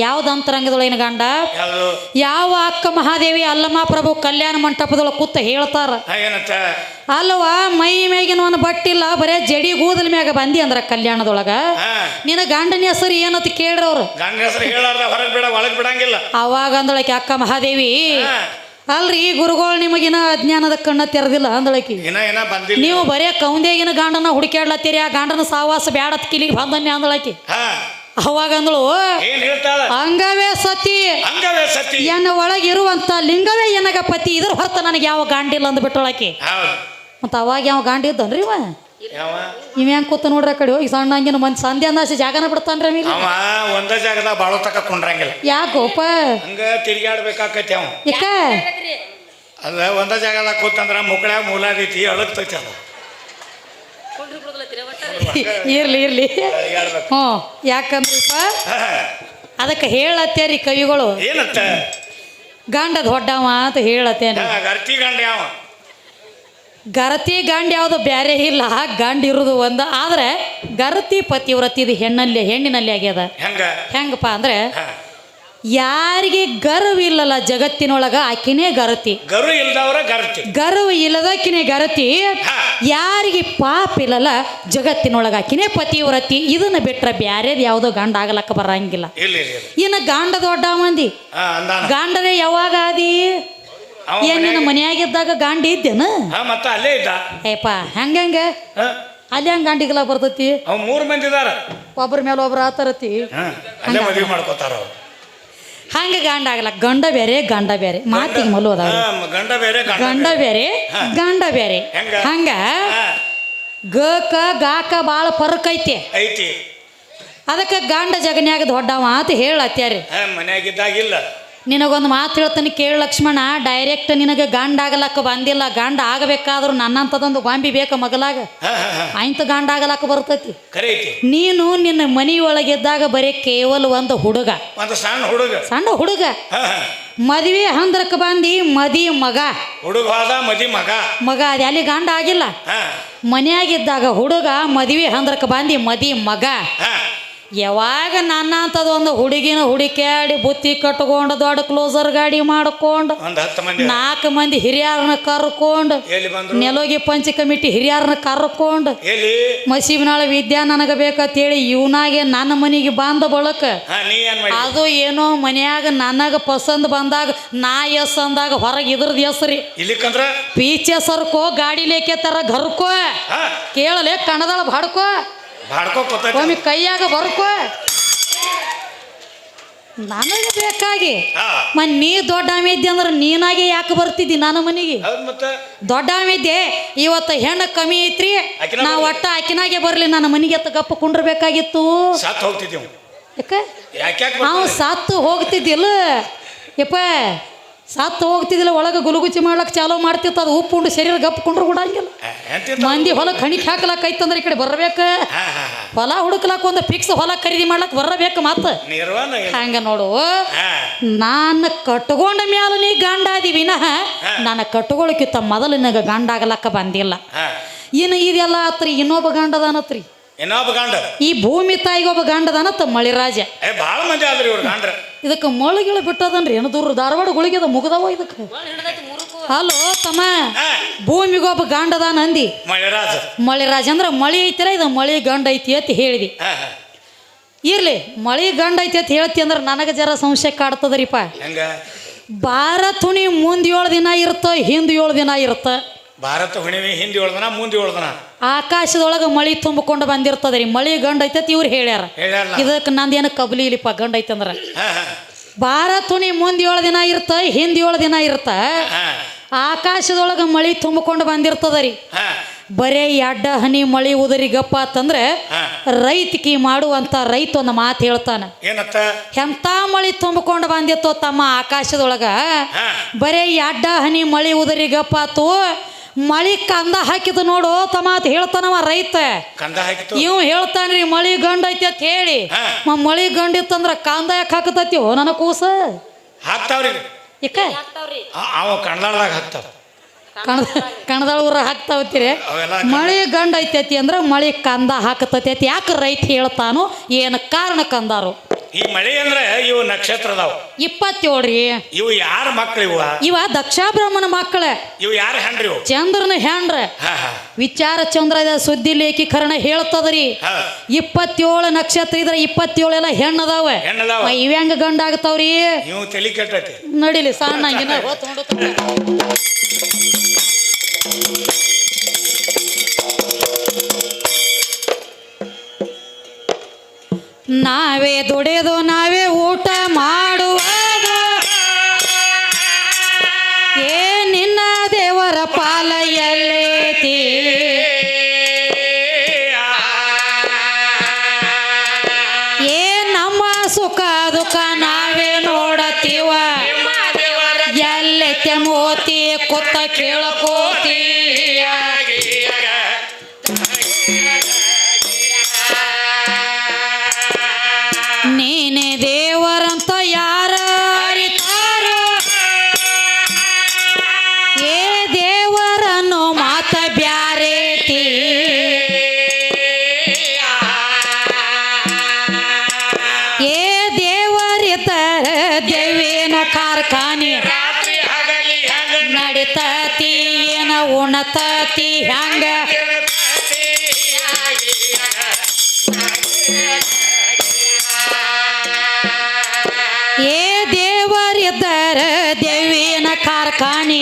ಯಾವ್ದು ಅಂತರಂಗದೊಳಗಿನ ಗಂಡ ಯಾವ ಅಕ್ಕ ಮಹಾದೇವಿ ಅಲ್ಲಮ್ಮ ಪ್ರಭು ಕಲ್ಯಾಣ ಮಂಟಪದೊಳಗೆ ಕೂತ ಹೇಳ್ತಾರ ಅಲ್ವಾ ಮೈ ಮ್ಯಾಗಿನ ಒಂದು ಬಟ್ಟಿಲ್ಲ ಬರೇ ಜಡಿ ಕೂದಲ ಮ್ಯಾಗ ಬಂದಿ ಅಂದ್ರ ಕಲ್ಯಾಣದೊಳಗ ನಿನ್ನ ಗಂಡನ ಹೆಸರು ಏನಂತ ಕೇಳ್ರವ್ರು ಅವಾಗ ಅಂದೊಳಕ್ಕೆ ಅಕ್ಕ ಮಹಾದೇವಿ ಅಲ್ರಿ ಗುರುಗಳು ನಿಮಗಿನ ಅಜ್ಞಾನದ ಕಣ್ಣ ತೆರೆದಿಲ್ಲ ಅಂದಳಕಿ ನೀವು ಬರೇ ಕೌಂದೇಗಿನ ಗಂಡನ ಹುಡುಕ್ಯಾಡ್ಲತ್ತೀರಿ ಆ ಗಂಡನ ಸಾವಾಸ ಬ್ಯಾಡತ್ ಕಿಲಿಗೆ ಬಂದನ್ನೇ ಅಂದಳಕಿ ಅವಾಗ ಅಂದಳು ಅಂಗವೇ ಸತಿ ಎನ್ನ ಒಳಗಿರುವಂತ ಲಿಂಗವೇ ಎನಗ ಪತಿ ಇದ್ರ ಹೊರತ ನನಗೆ ಯಾವ ಗಾಂಡಿಲ್ಲ ಅಂದ್ಬಿಟ್ಟೊಳಕಿ ಮತ್ತ ಅವಾಗ ಯಾವ ಗಾಂಡಿ ಇದ್ದನ್ರಿ ಇವ ಇವ ಹೆಂಗ್ ಕೂತ ನೋಡ್ರಿ ಆ ಕಡೆ ಹೋಗಿ ಸಣ್ಣ ಹಂಗಿನ ಮಂದಿ ಸಂಧೆ ಅಂದಾಸಿ ಜಾಗನ ಬಿಡ್ತಾನ್ರಿ ಒಂದ ಜಾಗದಾಗ ಬಾಳೋ ತಕ ಕುಂಡ್ರಂಗಿಲ್ಲ ಯಾಕೋಪ ಹಂಗ ತಿರ್ಗಾಡ್ಬೇಕಾಕತಿ ಅವ ಯಾಕ ಅದ ಒಂದ ಜಾಗದಾಗ ಕೂತಂದ್ರ ಮುಕ್ಕಳ್ಯಾಗ ಮೂಲಾದೈತಿ ಅಳಗ್ತೈತಿ ಅದು ಇರ್ಲಿ ಇರ್ಲಿ ಹ್ಞೂ ಯಾಕಂದ್ರಿಪ್ಪ ಅದಕ್ಕೆ ಹೇಳತ್ತೇರಿ ಕವಿಗಳು ಏನತ್ತ ಗಂಡ ದೊಡ್ಡವ ಅಂತ ಹೇಳತ್ತೇನೆ ಗರ್ತಿ ಗಂಡ ಯಾವ ಗರತಿ ಗಂಡ ಯಾವುದು ಬೇರೆ ಇಲ್ಲ ಗಂಡ ಇರುದು ಒಂದು ಆದ್ರೆ ಗರತಿ ಪತಿವ್ರತಿ ಇದು ಹೆಣ್ಣಿನಲ್ಲಿ ಆಗ್ಯದ ಹೆಂಗಪ್ಪ ಅಂದ್ರೆ ಯಾರಿಗೆ ಗರ್ವ ಇಲ್ಲಲ್ಲ ಜಗತ್ತಿನೊಳಗ ಆಕಿನೇ ಗರತಿ ಗರ್ವ ಇಲ್ಲದಕ್ಕಿನೇ ಗರತಿ ಯಾರಿಗೆ ಪಾಪ ಇಲ್ಲಲ್ಲ ಜಗತ್ತಿನೊಳಗ ಆಕಿನೇ ಪತಿವ್ರತಿ ಇದನ್ನ ಬಿಟ್ರೆ ಬ್ಯಾರೇದ್ ಯಾವುದೋ ಗಂಡ ಆಗಲಕ್ಕ ಬರಂಗಿಲ್ಲ ಇನ್ನು ಗಂಡ ದೊಡ್ಡ ಮಂದಿ ಗಂಡನೇ ಯಾವಾಗ ಆದಿ ಏನೇನು ಮನೆಯಾಗಿದ್ದಾಗ ಗಾಂಡಿ ಇದ್ದೇನ ಅಲ್ಲೇ ಇದ್ದ ಏಪ ಹೆಂಗ ಅಲ್ಲಿ ಹೆಂಗ ಗಾಂಡಿಗಲ ಬರ್ತೈತಿ 3 ಮಂದಿ ಇದಾರ ಒಬ್ಬರ ಮೇಲೆ ಒಬ್ರು ಆತರತಿ ಹಂಗ ಗಂಡ ಆಗಲ್ಲ ಗಂಡ ಬೇರೆ ಮಾತಿಗೆ ಮಲೋದ ಗಂಡ ಬೇರೆ ಗಂಡ ಬೇರೆ ಹಂಗ ಗಕ ಗಾಕ ಬಾಳ ಫರಕ್ ಐತಿ ಅದಕ್ಕೆ ಗಂಡ ಜಗನ್ಯಾಗ ದೊಡ್ಡವ ಅಂತ ಹೇಳತ್ಯಾರಿ ಮನ್ಯಾಗಿದ್ದಾಗಿಲ್ಲ ನಿನಗೊಂದು ಮಾತು ಹೇಳ್ತಾನೆ ಕೇಳು ಲಕ್ಷ್ಮಣ ಡೈರೆಕ್ಟ್ ನಿನಗೆ ಗಂಡ ಆಗಲಕ್ಕ ಬಂದಿಲ್ಲ ಗಂಡ ಆಗಬೇಕಾದ್ರೂ ನನ್ನಂಥದೊಂದು ಗಾಂಬಿ ಬೇಕ ಮಗಲಾಗ ಆಯ್ತು ಗಂಡ ಆಗಲಕ್ಕ ಬರ್ತೈತಿ ನೀನು ನಿನ್ನ ಮನೆಯೊಳಗಿದ್ದಾಗ ಬರೀ ಕೇವಲ ಒಂದು ಹುಡುಗ ಸಣ್ಣ ಹುಡುಗ ಮದುವೆ ಹಂದ್ರಕ್ಕೆ ಬಂದಿ ಮಗ ಅದ ಅಲ್ಲಿ ಗಂಡ ಆಗಿಲ್ಲ ಮನೆಯಾಗಿದ್ದಾಗ ಹುಡುಗ ಮದುವೆ ಹಂದ್ರಕ್ಕೆ ಬಂದಿ ಮಗ ಯಾವಾಗ ನನ್ನ ಅಂತದೊಂದು ಹುಡುಗಿನ ಹುಡುಕ್ಯಾಡಿ ಬುತ್ತಿ ಕಟ್ಕೊಂಡು ದೊಡ್ಡ ಕ್ಲೋಸರ್ ಗಾಡಿ ಮಾಡ್ಕೊಂಡು 4 ಮಂದಿ ಹಿರಿಯರನ್ನ ಕರ್ಕೊಂಡು ನೆಲೋಗಿ ಪಂಚ ಕಮಿಟಿ ಹಿರಿಯರನ್ನ ಕರ್ಕೊಂಡು ಮಸೀಬಿನಾಳ ವಿದ್ಯಾ ನನಗೆ ಬೇಕಂತೇಳಿ ಇವನಾಗೆ ನನ್ನ ಮನೆಗೆ ಬಂದ ಬಳಕ ಅದು ಏನೋ ಮನ್ಯಾಗ ನನಗೆ ಪಸಂದ್ ಬಂದಾಗ ನಾ ಎಸ್ ಅಂದಾಗ ಹೊರಗೆ ಇದ್ರದ್ದು ಹೆಸ್ರಿ ಪೀಚೆ ಸರ್ಕೋ ಗಾಡಿ ಲೇಕೆತ್ತಾರ ಘರ್ಕೋ ಕೇಳಲೆ ಕಣದಾಳ ಬಾಡ್ಕೋ ಒಮ್ಮೆ ಕೈಯಾಗ ಬರ್ಕೋ ನನಗೆ ಬೇಕಾಗಿ ನೀ ದೊಡ್ಡ ಆಮಿದ್ದೆ ಅಂದ್ರೆ ನೀನಾಗೆ ಯಾಕೆ ಬರ್ತಿದ್ದಿ ನನ್ನ ಮನೆಗೆ ದೊಡ್ಡ ಆಮಿದ್ದೆ ಇವತ್ತು ಹೆಣ್ಣು ಕಮ್ಮಿ ಐತ್ರಿ ನಾ ಒಟ್ಟ ಆಕಿನಾಗೆ ಬರ್ಲಿ ನನ್ನ ಮನೆಗೆ ಎತ್ತ ಗಪ್ಪ ಕುಂಡ್ರಬೇಕಾಗಿತ್ತು ನಾವು ಸತ್ತು ಹೋಗ್ತಿದ್ದಿಲ್ಲ ಯಪ್ಪ ಸತ್ತು ಹೋಗ್ತಿದ್ದಿಲ್ಲ ಒಳಗೆ ಗುಲುಗುಚ್ಚಿ ಮಾಡ್ಲಕ್ಕೆ ಚಾಲೋ ಮಾಡ್ತಿತ್ತು ಅದು ಉಪ್ಪು ಉಂಡು ಶರೀರ ಗಪ್ಪ ಕುಂಡ್ರು ಕೂಡ ಹಂಗಿಲ್ಲ ಮಂದಿ ಹೊಲಕ್ಕೆ ಹಣಿಕೆ ಹಾಕ್ಲಕ್ಕೈತಂದ್ರೆ ಈ ಕಡೆ ಬರ್ಬೇಕು ಹೊಲ ಹುಡುಕ್ಲಾಕ ಒಂದು ಫಿಕ್ಸ್ ಹೊಲ ಖರೀದಿ ಮಾಡ್ಲಕ್ ಬರಬೇಕು ಮತ್ತ ನಿರ್ವಾಣ ಹಂಗ ನೋಡು ನಾನು ಕಟ್ಕೊಂಡ ಮ್ಯಾಲ ನೀ ಗಂಡ ಅದಿ ವಿನಃ ನಾನು ಕಟ್ಕೊಳಕ್ಕಿಂತ ಮೊದಲು ನಿನಗೆ ಗಂಡ ಆಗಲಕ್ಕ ಬಂದಿಲ್ಲ. ಇನ್ನು ಇದೆಲ್ಲ ಆತ್ರಿ ಇನ್ನೊಬ್ಬ ಗಂಡದಾನತ್ರಿ ಇನ್ನೊಬ್ಬ ಗಂಡ ಈ ಭೂಮಿ ತಾಯಿಗೆ ಒಬ್ಬ ಗಂಡದಾನತ್ತ ಮಳಿರಾಜ. ಭಾಳ ಮಂದಿ ಆದ್ರಿ ಇವ್ರ ಗಂಡ್ರ. ಇದಕ್ಕೆ ಮೊಳಗಿಳ ಬಿಟ್ಟದನ್ರಿ ಏನು ದೂರ ಧಾರವಾಡ ಗುಳಿಗೆದ ಮುಗ್ದವ ಇದಕ್ಕೆ. ಹಲೋ ತಮ್ಮ, ಭೂಮಿಗೊಬ್ಬ ಗಂಡದಾನ ಅಂದಿ ಮಳಿರಾಜ. ಮಳಿರಾಜ ಅಂದ್ರೆ ಮಳಿ ಐತಿರ ಇದು ಮಳಿ ಗಂಡ ಐತಿ ಅಂತ ಹೇಳಿದಿ. ಇರ್ಲಿ ಮಳಿ ಗಂಡ ಐತಿ ಅಂತ ಹೇಳ್ತಿ ಅಂದ್ರೆ ನನಗೆ ಜರ ಸಂಶಯ ಕಾಡ್ತದ್ರಿಪ್ಪ. ಹೆಂಗ ಭಾರತ ಹುಣಿ ಮುಂದೆ 7 ದಿನ ಇರುತ್ತ ಹಿಂದೆ 7 ದಿನ ಇರುತ್ತ. ಭಾರತ ಹುಣ್ಣಿಮೆ ಹಿಂದೆ 7 ದಿನ ಮುಂದೆ 7 ದಿನ ಆಕಾಶದೊಳಗೆ ಮಳಿ ತುಂಬಿಕೊಂಡು ಬಂದಿರ್ತದ್ರಿ. ಮಳಿ ಗಂಡ ಐತತಿ ಇವ್ರು ಹೇಳ್ಯಾರ. ಇದಕ್ಕೆ ನಂದೇನು ಕಬ್ಲಿ ಇಲ್ಲಿಪ್ಪ ಗಂಡ ಐತಂದ್ರ ಭಾರತ ಹುಣಿ ಮುಂದೆ 7 ದಿನ ಇರುತ್ತ ಹಿಂದೆ 7 ದಿನ ಇರುತ್ತ. ಆಕಾಶದೊಳಗೆ ಮಳಿ ತುಂಬಿಕೊಂಡು ಬಂದಿರ್ತದ್ರಿ. ಬರೇ ಎಡ್ಡ ಹನಿ ಮಳಿ ಉದರಿಗಪ್ಪ ಅಂತಂದ್ರೆ ರೈತಕಿ ಮಾಡುವಂತ ರೈತ ಒಂದು ಮಾತು ಹೇಳ್ತಾನ. ಎಂತ ಮಳಿ ತುಂಬಿಕೊಂಡು ಬಂದಿತ್ತು ತಮ್ಮ ಆಕಾಶದೊಳಗ, ಬರೇ ಎಡ್ಡ ಹನಿ ಮಳಿ ಉದರಿಗಪ್ಪಾತು, ಮಳಿ ಕಂದ ಹಾಕಿದ ನೋಡು ತಮ್ಮ ಅಂತ ಹೇಳ್ತಾನವ ರೈತ. ಇವ್ ಹೇಳ್ತಾನ್ರಿ ಮಳಿ ಗಂಡ ಐತಿ ಅಂತ ಹೇಳಿ. ಮಳಿ ಗಂಡ ಇತ್ತಂದ್ರ ಕಂದ ಯಾಕೆ ಹಾಕತೈತಿ ನನ್ನ ಕೂಸ ಹಾಕ್ತಾವ್ರಿ. ಯಾಕ ಅವ ಕನ್ನಡದಾಗ ಹಾಕ್ತಾವ, ಕಣದಾಳ ಊರ ಹಾಕ್ತಾವತ್ತೀರಿ. ಮಳಿ ಗಂಡ ಐತೈತಿ ಅಂದ್ರ ಮಳಿ ಕಂದ ಹಾಕತೈತಿ. ಯಾಕೆ ರೈತ ಹೇಳ್ತಾನು ಏನು ಕಾರಣ ಕಂದಾರು? ಈ ಮಳಿ ಅಂದ್ರೆ ಇವು ನಕ್ಷತ್ರದಾವ 27 ರೀ. ಇವು ಯಾರ ಮಕ್ಳು? ಇವ ದಕ್ಷ ಬ್ರಹ್ಮನ ಮಕ್ಕಳ. ಇವು ಯಾರ ಹೆಂಡ್ರಿ? ಚಂದ್ರನ ಹೆಂಡ್ರ. ವಿಚಾರ ಚಂದ್ರ ಇದ ಸುದ್ದಿ ಲೇಖೀಕರಣ ಹೇಳ್ತದ್ರಿ. 27 ನಕ್ಷತ್ರ ಇದ್ರ 27 ಎಲ್ಲ ಹೆಣ್ಣದಾವ. ಇವ ಹೆಂಗ ಗಂಡ ಆಗ್ತಾವ್ರಿ? ನೀವು ತಲೆ ಕೆಟ್ಟೈತಿ ನಡಿಲಿ ಸಣ್ಣ ನಾವೇ ದುಡಿದು ನಾವೇ ಊಟ ಮಾಡುವುದು ಏ ನಿನ್ನ ದೇವರ ಪಾಲ ಎಲ್ಲೈತಿ. ಏ ನಮ್ಮ ಸುಖ ದುಃಖ ನಾವೇ ನೋಡತೀವ, ಎಲ್ಲೈತೆ ಮೋತಿ ಕೊತ್ತ ಕೇಳಕೋತಿ. ನೀನೆ ದೇವರಂತ ಯಾರ ಅರಿತಾರೋ, ಏ ದೇವರನ್ನು ಮಾತ ಬ್ಯಾರೇತಿ. ಏ ದೇವರಿತರ ದೇವೇನ ಕಾರ್ಖಾನೆ ನಡಿತತಿ ಏನ ಉಣತತಿ ಹಂಗ. ಏ ದೇವರಿದ್ದರ ದೇವಿನ ಕಾರ್ಖಾನೆ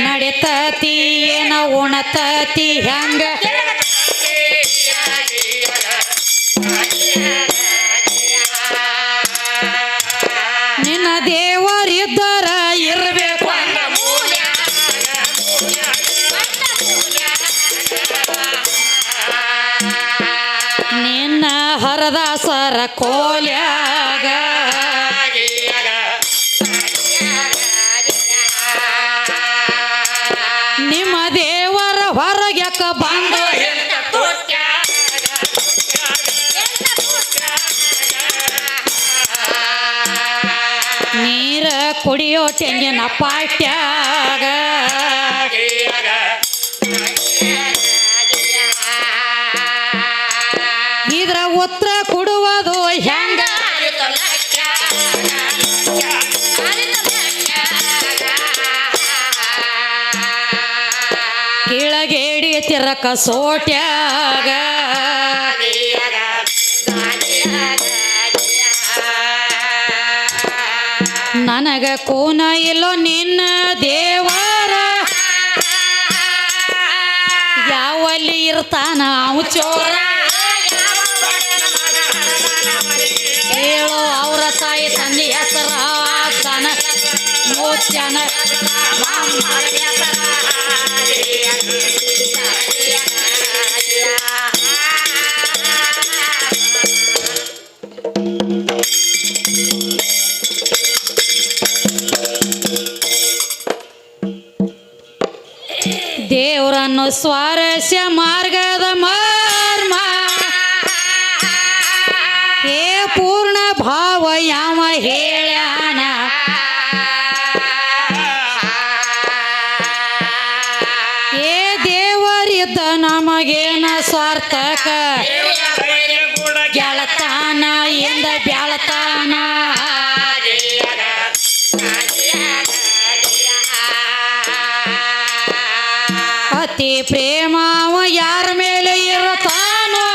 ನಡಿತತಿ ಏನ ಉಣತತಿ ಹಂಗ. ನಿನ್ನ ದೇವರಿದ್ದರ ಇರಬೇಕು ನಿನ್ನ ಹರದಾಸರ ಕೋಲ್ಯಾಗ. ನಿಮ್ಮ ದೇವರ ಹೊರಗ್ಯಾಕ ಬಂದು ನೀರ ಕುಡಿಯೋ ತೆಂಗಿನ ಪಾಟ್ಯಾಗ. ಇದ್ರ ಉತ್ತರ ಕೊಡುವುದು ಹೆಂಗ? ಕೆಳಗೇಡಿ ತಿರಕ ಸೋಟ್ಯಾಗ. ನನಗ ಕೂನ ಇಲ್ಲೋ ನಿನ್ನ ದೇವರ, ಯಾವಲ್ಲಿ ಇರ್ತಾನ ಅವು ಚೋರ. ಹೇಳೋ ಅವರ ತಾಯಿ ತಂದೆ ಹೆಸರ ತನ ಮೋಚನ ದೇವರನ್ನು ಸ್ವಾರಸ್ಯ ಮಾರ್ಗದ ಮಾರ್ಮ ಭಾವ ಯಾವ ಹೇಳ್ಯಾನ ಏ ದೇವರಿದ್ದ ನಮಗೇನ ಸ್ವಾರ್ಥಕ ಗೆಳತಾನ ಇಂದ ಬ್ಯಾಳತಾನ ಅತಿ ಪ್ರೇಮವ ಯಾರ ಮೇಲೆ ಇರುತ್ತಾನೋ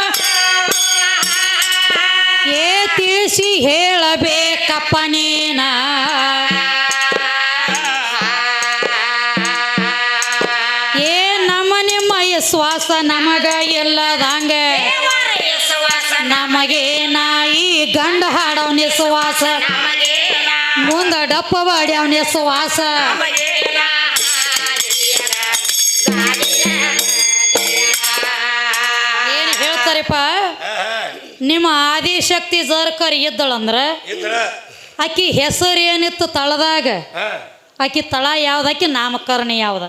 ಏ ತಿಳಿಸಿ ಹೇಳಬೇಕಪ್ಪ ನೀನ ಏ ನಮ್ಮ ನಿಮ್ಮ ವಿಶ್ವಾಸ ನಮಗ ಇಲ್ಲದಂಗ ನಮಗೆ ನಾಯಿ ಗಂಡ ಹಾಡವನ ವಿಶ್ವಾಸ ಮುಂದ ಡಪ್ಪ ಬಾಡಿ ಅವನ ವಿಶ್ವಾಸ ಏನು ಹೇಳ್ತಾರಪ್ಪ ನಿಮ್ಮ ಆದಿಶಕ್ತಿ ಜರ್ಕರ್ ಇದ್ದಳಂದ್ರ ಆಕಿ ಹೆಸರು ಏನಿತ್ತು ತಳದಾಗ ಆಕಿ ತಳ ಯಾವ್ದು ಆಕಿ ನಾಮಕರಣ ಯಾವ್ದ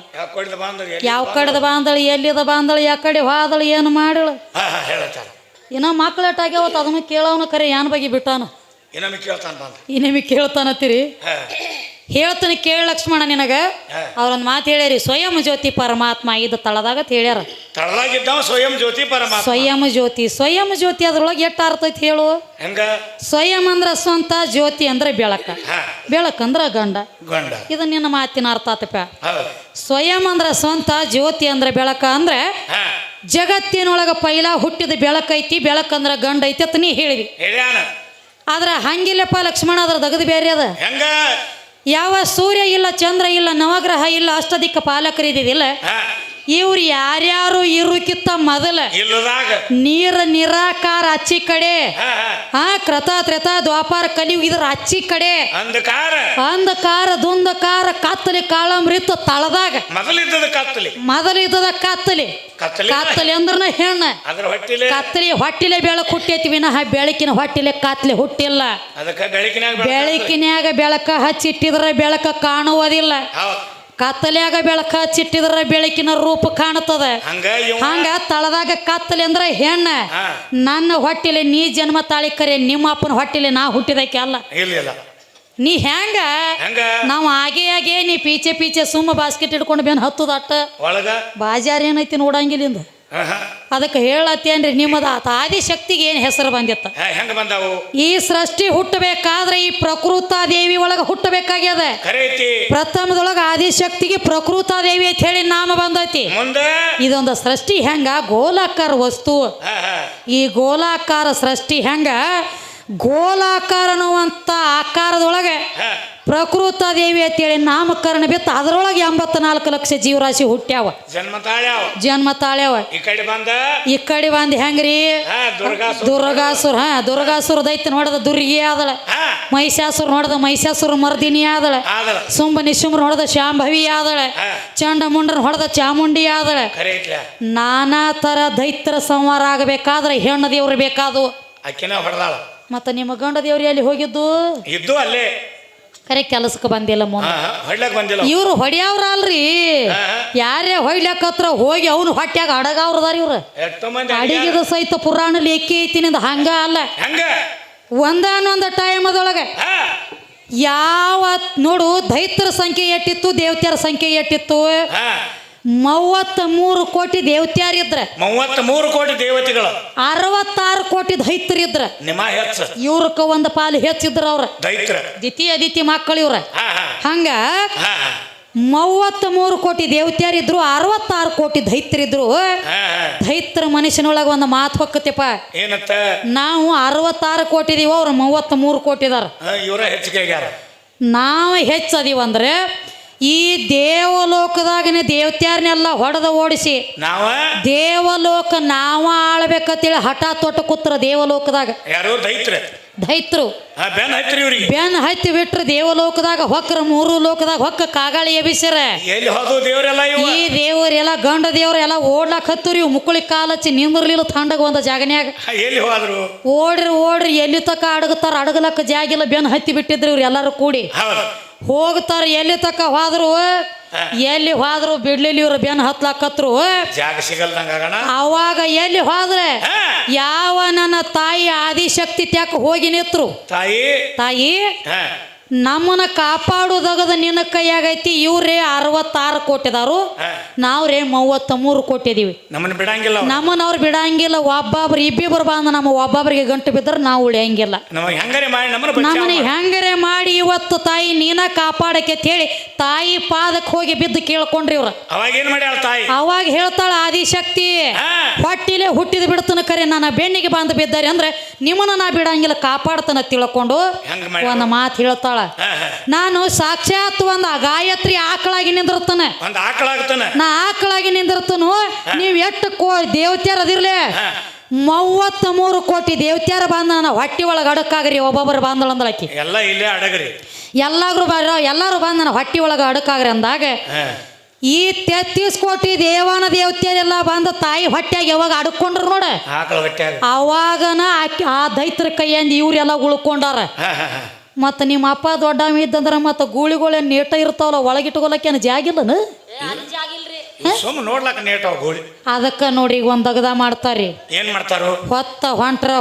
ಯಾವ ಕಡೆದ ಬಾಂದಳು ಎಲ್ಲಿದ ಬಾಂದಳು ಯಾವ ಕಡೆ ಹೋದಳು ಏನು ಮಾಡಳು ಇನ್ನ ಮಕ್ಳಟ್ಟಾಗ್ಯಾವತ್ತು ಅದನ್ನು ಕೇಳವನು ಕರೆ ಯಾನ ಬಗ್ಗೆ ಬಿಟ್ಟಾನ ಇನ್ನೊಮ್ಮೆ ಕೇಳ್ತಾನತ್ತೀರಿ ಹೇಳ್ತಾನೆ ಕೇಳ ಲಕ್ಷ್ಮಣ ನಿನಗ ಅವ್ರೊಂದು ಮಾತು ಹೇಳ್ಯಾರಿ ಸ್ವಯಂ ಜ್ಯೋತಿ ಪರಮಾತ್ಮ ಇದು ತಳದಾಗ ಹೇಳ್ಯಾರ ಸ್ವಯಂ ಜ್ಯೋತಿ ಪರಮಾತ್ಮ ಸ್ವಯಂ ಜ್ಯೋತಿ ಅದ್ರೊಳಗೆ ಎಷ್ಟು ಅರ್ಥ ಐತಿ ಹೇಳು ಸ್ವಯಂ ಅಂದ್ರ ಸ್ವಂತ ಜ್ಯೋತಿ ಅಂದ್ರೆ ಬೆಳಕ ಬೆಳಕಂದ್ರ ಗಂಡ ಇದು ನಿನ್ನ ಮಾತಿನ ಅರ್ಥ ಆತಪ್ಪ ಸ್ವಯಂ ಅಂದ್ರ ಸ್ವಂತ ಜ್ಯೋತಿ ಅಂದ್ರೆ ಬೆಳಕ ಅಂದ್ರೆ ಜಗತ್ತಿನೊಳಗ ಪೈಲ ಹುಟ್ಟಿದ ಬೆಳಕೈತಿ ಬೆಳಕಂದ್ರ ಗಂಡ ಐತಿ ಅಂತ ನೀ ಹೇಳಿದಿ ಆದ್ರ ಹಂಗಿಲ್ಲಪ್ಪ ಲಕ್ಷ್ಮಣ ಅದ್ರ ದಗದು ಬೇರೆ ಅದ ಯಾವ ಸೂರ್ಯ ಇಲ್ಲ ಚಂದ್ರ ಇಲ್ಲ ನವಗ್ರಹ ಇಲ್ಲ ಅಷ್ಟದಿಕ್ಕ ಪಾಲಕರಿದಿಲ್ಲ ಇವ್ರು ಯಾರ್ಯಾರು ಇರುಕಿತ್ತ ಮೊದಲ ನೀರ ನಿರಾಕಾರ ಅಚ್ಚಿ ಕಡೆ ಕ್ರತ ತ್ರೇತ ದ್ವಾಪಾರ ಕಲಿಯುಗ ಇದ್ರ ಅಚ್ಚಿ ಕಡೆ ಅಂಧಕಾರ ದುಂಧಕಾರ ಕತ್ತಲಿ ಕಾಳಂಬ್ರಿತ್ತು ತಳದಾಗ ಮೊದಲಿದ್ದದ ಕತ್ತಲಿ ಅಂದ್ರನ ಹೆಣ್ಣ ಕತ್ತಲಿ ಹೊಟ್ಟಿಲೆ ಬೆಳಕು ಹುಟ್ಟೈತಿ ವಿನಃ ಬೆಳಕಿನ ಹೊಟ್ಟಿಲೆ ಕತ್ಲಿ ಹುಟ್ಟಿಲ್ಲ ಬೆಳಕಿನ್ಯಾಗ ಬೆಳಕ ಹಚ್ಚಿಟ್ಟಿದ್ರ ಬೆಳಕ ಕಾಣುವುದಿಲ್ಲ ಕತ್ತಲ್ಯಾಗ ಬೆಳಕ ಹಚ್ಚಿಟ್ಟಿದ್ರ ಬೆಳಕಿನ ರೂಪ ಕಾಣುತ್ತದೆ ಹಂಗ ತಳದಾಗ ಕತ್ತಲಿ ಅಂದ್ರ ಹೆಣ್ಣ ನನ್ನ ಹೊಟ್ಟಿಲೆ ನೀ ಜನ್ಮ ತಾಳಿಕರೆ ನಿಮ್ಮ ಅಪ್ಪನ ಹೊಟ್ಟಿಲೆ ನಾ ಹುಟ್ಟಿದಕ್ಕೆ ಅಲ್ಲ ನೀ ಹೆಂಗ ನಾವು ಆಗೇ ನೀ ಪೀಚೆ ಸುಮ್ಮ ಬಾಸ್ಕೆಟ್ ಇಟ್ಕೊಂಡು ಬೇನ್ ಹತ್ತದ ಅಟ್ಟ ಬಾಜಾರ್ ಏನೈತಿ ನೋಡಂಗಿಲ್ಲಿಂದ ಅದಕ್ಕೆ ಹೇಳತ್ತೇನ್ರಿ ನಿಮ್ಮದ ಆದಿಶಕ್ತಿಗೆ ಏನು ಹೆಸರು ಬಂದಿತ್ತ ಈ ಸೃಷ್ಟಿ ಹುಟ್ಟಬೇಕಾದ್ರೆ ಈ ಪ್ರಕೃತ ದೇವಿ ಒಳಗ ಹುಟ್ಟಬೇಕಾಗ್ಯದ ಪ್ರಥಮದೊಳಗ ಆದಿಶಕ್ತಿಗೆ ಪ್ರಕೃತ ದೇವಿ ಅಂತ ಹೇಳಿ ನಾಮ ಬಂದೈತಿ ಇದೊಂದು ಸೃಷ್ಟಿ ಹೆಂಗ ಗೋಲಾಕಾರ ವಸ್ತು ಈ ಗೋಲಾಕಾರ ಸೃಷ್ಟಿ ಹೆಂಗ ಗೋಲಾಕಾರ ಅನ್ನುವಂತ ಆಕಾರದೊಳಗೆ ಪ್ರಕೃತ ದೇವಿ ಅಂತೇಳಿ ನಾಮಕರಣ ಬಿತ್ತು ಅದರೊಳಗೆ 84 ಲಕ್ಷ ಜೀವರಾಶಿ ಹುಟ್ಟ್ಯಾವ ಜನ್ಮ ತಾಳ್ಯಾವ ಈ ಕಡೆ ಬಂದ್ ಹೆಂಗ್ರಿ ದುರ್ಗಾಸುರ ದೈತ್ಯ ನೋಡದ ದುರ್ಗಿ ಆದಳ ಮಹಿಷಾಸುರ ನೋಡದ ಮಹಿಷಾಸುರ ಮರ್ದಿನಿ ಆದಳ ಸುಂಬ ನಿಶುಂಬ್ರ ಹೊಡೆದ ಶಾಂಭವಿ ಆದಳ ಚಂಡ ಮುಂಡ್ರ ಹೊಡೆದ ಚಾಮುಂಡಿ ಆದಳ ನಾನಾ ತರ ದೈತ್ಯರ ಸಂಹಾರ ಆಗಬೇಕಾದ್ರೆ ಹೆಣ್ಣು ದೇವ್ರು ಬೇಕಾದವು ಮತ್ತ ನಿಮ್ಮ ಗಂಡ ದೇವ್ರಿ ಅಲ್ಲಿ ಹೋಗಿದ್ದು ಇದ್ದು ಅಲ್ಲೇ ಕರೆ ಕೆಲಸಕ್ಕೆ ಬಂದಿಲ್ಲ ಇವ್ರು ಹೊಡಿಯವ್ರ ಅಲ್ರಿ ಯಾರೇ ಹೊಯ್ಲಕ್ಕತ್ರ ಹೋಗಿ ಅವನು ಹೊಟ್ಯಾಗ ಅಡಗವ್ರದಾರ ಇವ್ರ ಅಡಿಗೆದ ಸಹಿತ ಪುರಾಣ ಲೇಖಿ ಐತಿ ನಿಂದ ಹಂಗ ಅಲ್ಲ ಒಂದಾನೊಂದ ಟೈಮ್ ಅದೊಳಗೆ ಯಾವ ನೋಡು ದೈತ್ಯರ ಸಂಖ್ಯೆ ಎಷ್ಟಿತ್ತು ದೇವತೆಯರ ಸಂಖ್ಯೆ ಎಷ್ಟಿತ್ತು 33 ಕೋಟಿ ದೇವತ್ಯಾರಿದ್ರ 33 ಕೋಟಿ ದೇವತೆಗಳು 66 ಕೋಟಿ ದೈತ್ಯರಿದ್ರ ಇವ್ರಕ್ಕ ಒಂದು ಪಾಲು ಹೆಚ್ಚಿದ್ರ ಅವ್ರ ದ್ವಿತೀಯ ಮಕ್ಕಳು ಇವ್ರ ಹಂಗ 33 ಕೋಟಿ ದೇವತ್ಯಾರಿದ್ರು 66 ಕೋಟಿ ದೈತ್ಯರಿದ್ರು ದೈತ್ಯರ ಮನುಷ್ಯನೊಳಗ ಒಂದು ಮಾತು ಹೊಕ್ಕತೆಪ್ಪ ನಾವು 66 ಕೋಟಿ ಇದೀವ ಅವ್ರ 33 ಕೋಟಿ ಇದಾರ ನಾವು ಹೆಚ್ಚದೀವಂದ್ರೆ ಈ ದೇವಲೋಕದಾಗನೇ ದೇವತ್ಯಾರನ್ನೆಲ್ಲ ಹೊಡೆದ ಓಡಿಸಿ ದೇವಲೋಕ ನಾವ ಆಳ್ಬೇಕಂತೇಳಿ ಹಠ ತೊಟ್ಟ ಕೂತ್ರ ದೇವಲೋಕದಾಗ ದೈತ್ರು ಬೆನ್ ಹತ್ತಿ ಬಿಟ್ರು ದೇವಲೋಕದಾಗ ಹೊಕ್ರ 3 ಲೋಕದಾಗ ಹೊಕ್ಕ ಕಾಗಾಳಿ ಎಬಿಸಿರ ಈ ದೇವರೆಲ್ಲ ಗಂಡ ದೇವ್ರೆಲ್ಲ ಓಡ್ಲಾಕ್ ಹತ್ತರಿ ಮುಕ್ಕಳಿ ಕಾಲಚ್ಚಿ ನಿಂದಿರ್ಲಿಲ್ಲ ತಂಡಗ ಒಂದ ಜಾಗನ್ಯಾಗ ಓಡ್ರಿ ಎಲ್ಲಿ ತಕ ಅಡಗತಾರ ಅಡಗಲಕ್ಕ ಜಾಗಿಲ್ಲ ಬೆನ್ ಹತ್ತಿ ಬಿಟ್ಟಿದ್ರು ಇವ್ರು ಎಲ್ಲಾರು ಕೂಡಿ ಹೋಗ್ತಾರ ಎಲ್ಲಿ ತಕ್ಕ ಹೋದ್ರು ಎಲ್ಲಿ ಹೋದ್ರು ಬಿಡ್ಲಿಲ್ಲ ಇವ್ರು ಬೆನ್ ಹತ್ಲಾಕತ್ರು ಜಾಗ ಸಿಗಲ್ದಂಗ ಅವಾಗ ಎಲ್ಲಿ ಹೋದ್ರೆ ಯಾವ ನನ್ನ ತಾಯಿ ಆದಿಶಕ್ತಿ ತ್ಯಾಕ ಹೋಗಿ ನಿತ್ರು ತಾಯಿ ನಮ್ಮನ್ನ ಕಾಪಾಡುದಾಗದ ನಿನ್ನ ಕೈಯಾಗೈತಿ ಇವ್ರೇ 66 ಕೋಟಿದಾರು ನಾವ್ರೇ 33 ಕೋಟಿ ಇದೀವಿ ನಮ್ಮನ್ನ ಅವ್ರು ಬಿಡಂಗಿಲ್ಲ ಒಬ್ಬೊಬ್ರು ಇಬ್ಬಿಬ್ರು ಬಂದ ನಮ್ಮ ಒಬ್ಬೊಬ್ರಿಗೆ ಗಂಟು ಬಿದ್ರೆ ನಾವು ಉಳಿಯಂಗಿಲ್ಲ ನಮ್ಮನ್ನ ಹೆಂಗರೆ ಮಾಡಿ ಇವತ್ತು ತಾಯಿ ನೀನ ಕಾಪಾಡಕ್ಕೆ ಹೇಳಿ ತಾಯಿ ಪಾದಕ್ಕೆ ಹೋಗಿ ಬಿದ್ದು ಕೇಳ್ಕೊಂಡ್ರಿ ಇವ್ರ ಅವಾಗ ಹೇಳ್ತಾಳ ಆದಿಶಕ್ತಿ ಹೊಟ್ಟಿಲೆ ಹುಟ್ಟಿದ ಬಿಡ್ತನ ಕರೆ ನನ್ನ ಬೆನ್ನಿಗೆ ಬಂದು ಬಿದ್ದಾರೆ ಅಂದ್ರೆ ನಿಮ್ಮನ್ನ ನಾ ಬಿಡಂಗಿಲ್ಲ ಕಾಪಾಡ್ತಾನ ತಿಳ್ಕೊಂಡು ಒಂದು ಮಾತು ಹೇಳ್ತಾಳ ನಾನು ಸಾಕ್ಷಾತ್ ಒಂದು ಗಾಯತ್ರಿ ಆಕಳಾಗಿ ನಿಂದಿರ್ತಾನೆ ನಾ ಆಕಳಾಗಿ ನಿಂದಿರ್ತನು ನೀವ್ ಎಷ್ಟು ದೇವತ್ಯಾರ ಅದಿರ್ಲಿ 33 ಕೋಟಿ ದೇವತ್ಯಾರ ಬಂದ ಹೊಟ್ಟಿ ಒಳಗೆ ಅಡಕಾಗ್ರಿ ಒಬ್ಬೊಬ್ಬರು ಬಂದಳಂದಳಕಿ ಎಲ್ಲ ಇಲ್ಲೇ ಅಡಗ್ರಿ ಎಲ್ಲಾರು ಬಂದ ನನ್ನ ಹೊಟ್ಟಿ ಒಳಗೆ ಅಡಕಾಗ್ರಿ ಅಂದಾಗ ಈ 33 ಕೋಟಿ ದೇವಾನ ದೇವತೆಯರೆಲ್ಲ ಬಂದ ತಾಯಿ ಹೊಟ್ಟ್ಯಾಗ ಯಾವಾಗ ಅಡ್ಕೊಂಡ್ರು ನೋಡ ಅವಾಗನ ಆ ದೈತ್ರ ಕೈಯಿಂದ ಇವ್ರೆಲ್ಲ ಉಳ್ಕೊಂಡಾರ ಮತ್ತ ನಿಮ್ಮ ಅಪ್ಪ ದೊಡ್ಡವ ಇದ್ದಂದ್ರ ಮತ್ತ ಗೂಳಿಗಳ ನೇಟ ಇರ್ತಾವಲ್ಲ ಒಳಗಿಟ್ಕೊಳಕೇನು ಜಾಗಿಲ್ಲನ ಅದಕ್ಕ ನೋಡಿ ಒಂದ್ ಅಗದ ಮಾಡ್ತಾರಿ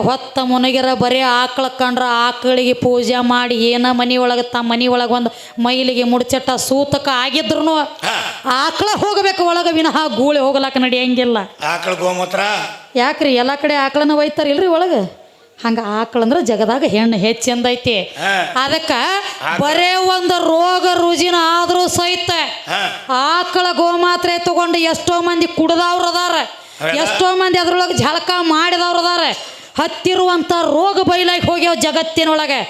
ಹೊತ್ತ ಮುನಗಿರ ಬರೀ ಆಕಳ ಕಂಡ್ರ ಆಕಳಿಗೆ ಪೂಜೆ ಮಾಡಿ ಏನ ಮನಿ ಒಳಗ ತಮ್ಮ ಮನಿ ಒಳಗ ಒಂದು ಮೈಲಿಗೆ ಮುಡ್ಚಟ್ಟ ಸೂತಕ ಆಗಿದ್ರು ಆಕಳ ಹೋಗಬೇಕು ಒಳಗ ವಿನಃ ಗೂಳಿ ಹೋಗ್ಲಾಕ ನಡೆಯಂಗಿಲ್ಲ ಆಕಳ ಗೋಮೂತ್ರ ಯಾಕ್ರಿ ಎಲ್ಲಾ ಕಡೆ ಆಕಳನ್ನ ಒಯ್ತಾರ ಇಲ್ರಿ ಒಳಗ ಹಂಗ ಆಕಳಂದ್ರ ಜಗದಾಗ ಹೆಣ್ಣು ಹೆಚ್ಚಂದೈತಿ ಅದಕ್ಕ ಬರೇ ಒಂದು ರೋಗ ರುಜಿನ ಆದ್ರೂ ಸಹಿತ ಆಕಳ ಗೋಮಾತ್ರೆ ತಗೊಂಡು ಎಷ್ಟೋ ಮಂದಿ ಕುಡ್ದವ್ರ ಅದಾರ ಎಷ್ಟೋ ಮಂದಿ ಅದ್ರೊಳಗೆ ಝಳಕ ಮಾಡಿದವ್ರ ಅದಾರ ಹತ್ತಿರುವಂತ ರೋಗ ಬಯಲಾಗಿ ಹೋಗ್ಯಾವ ಜಗತ್ತಿನೊಳಗೆ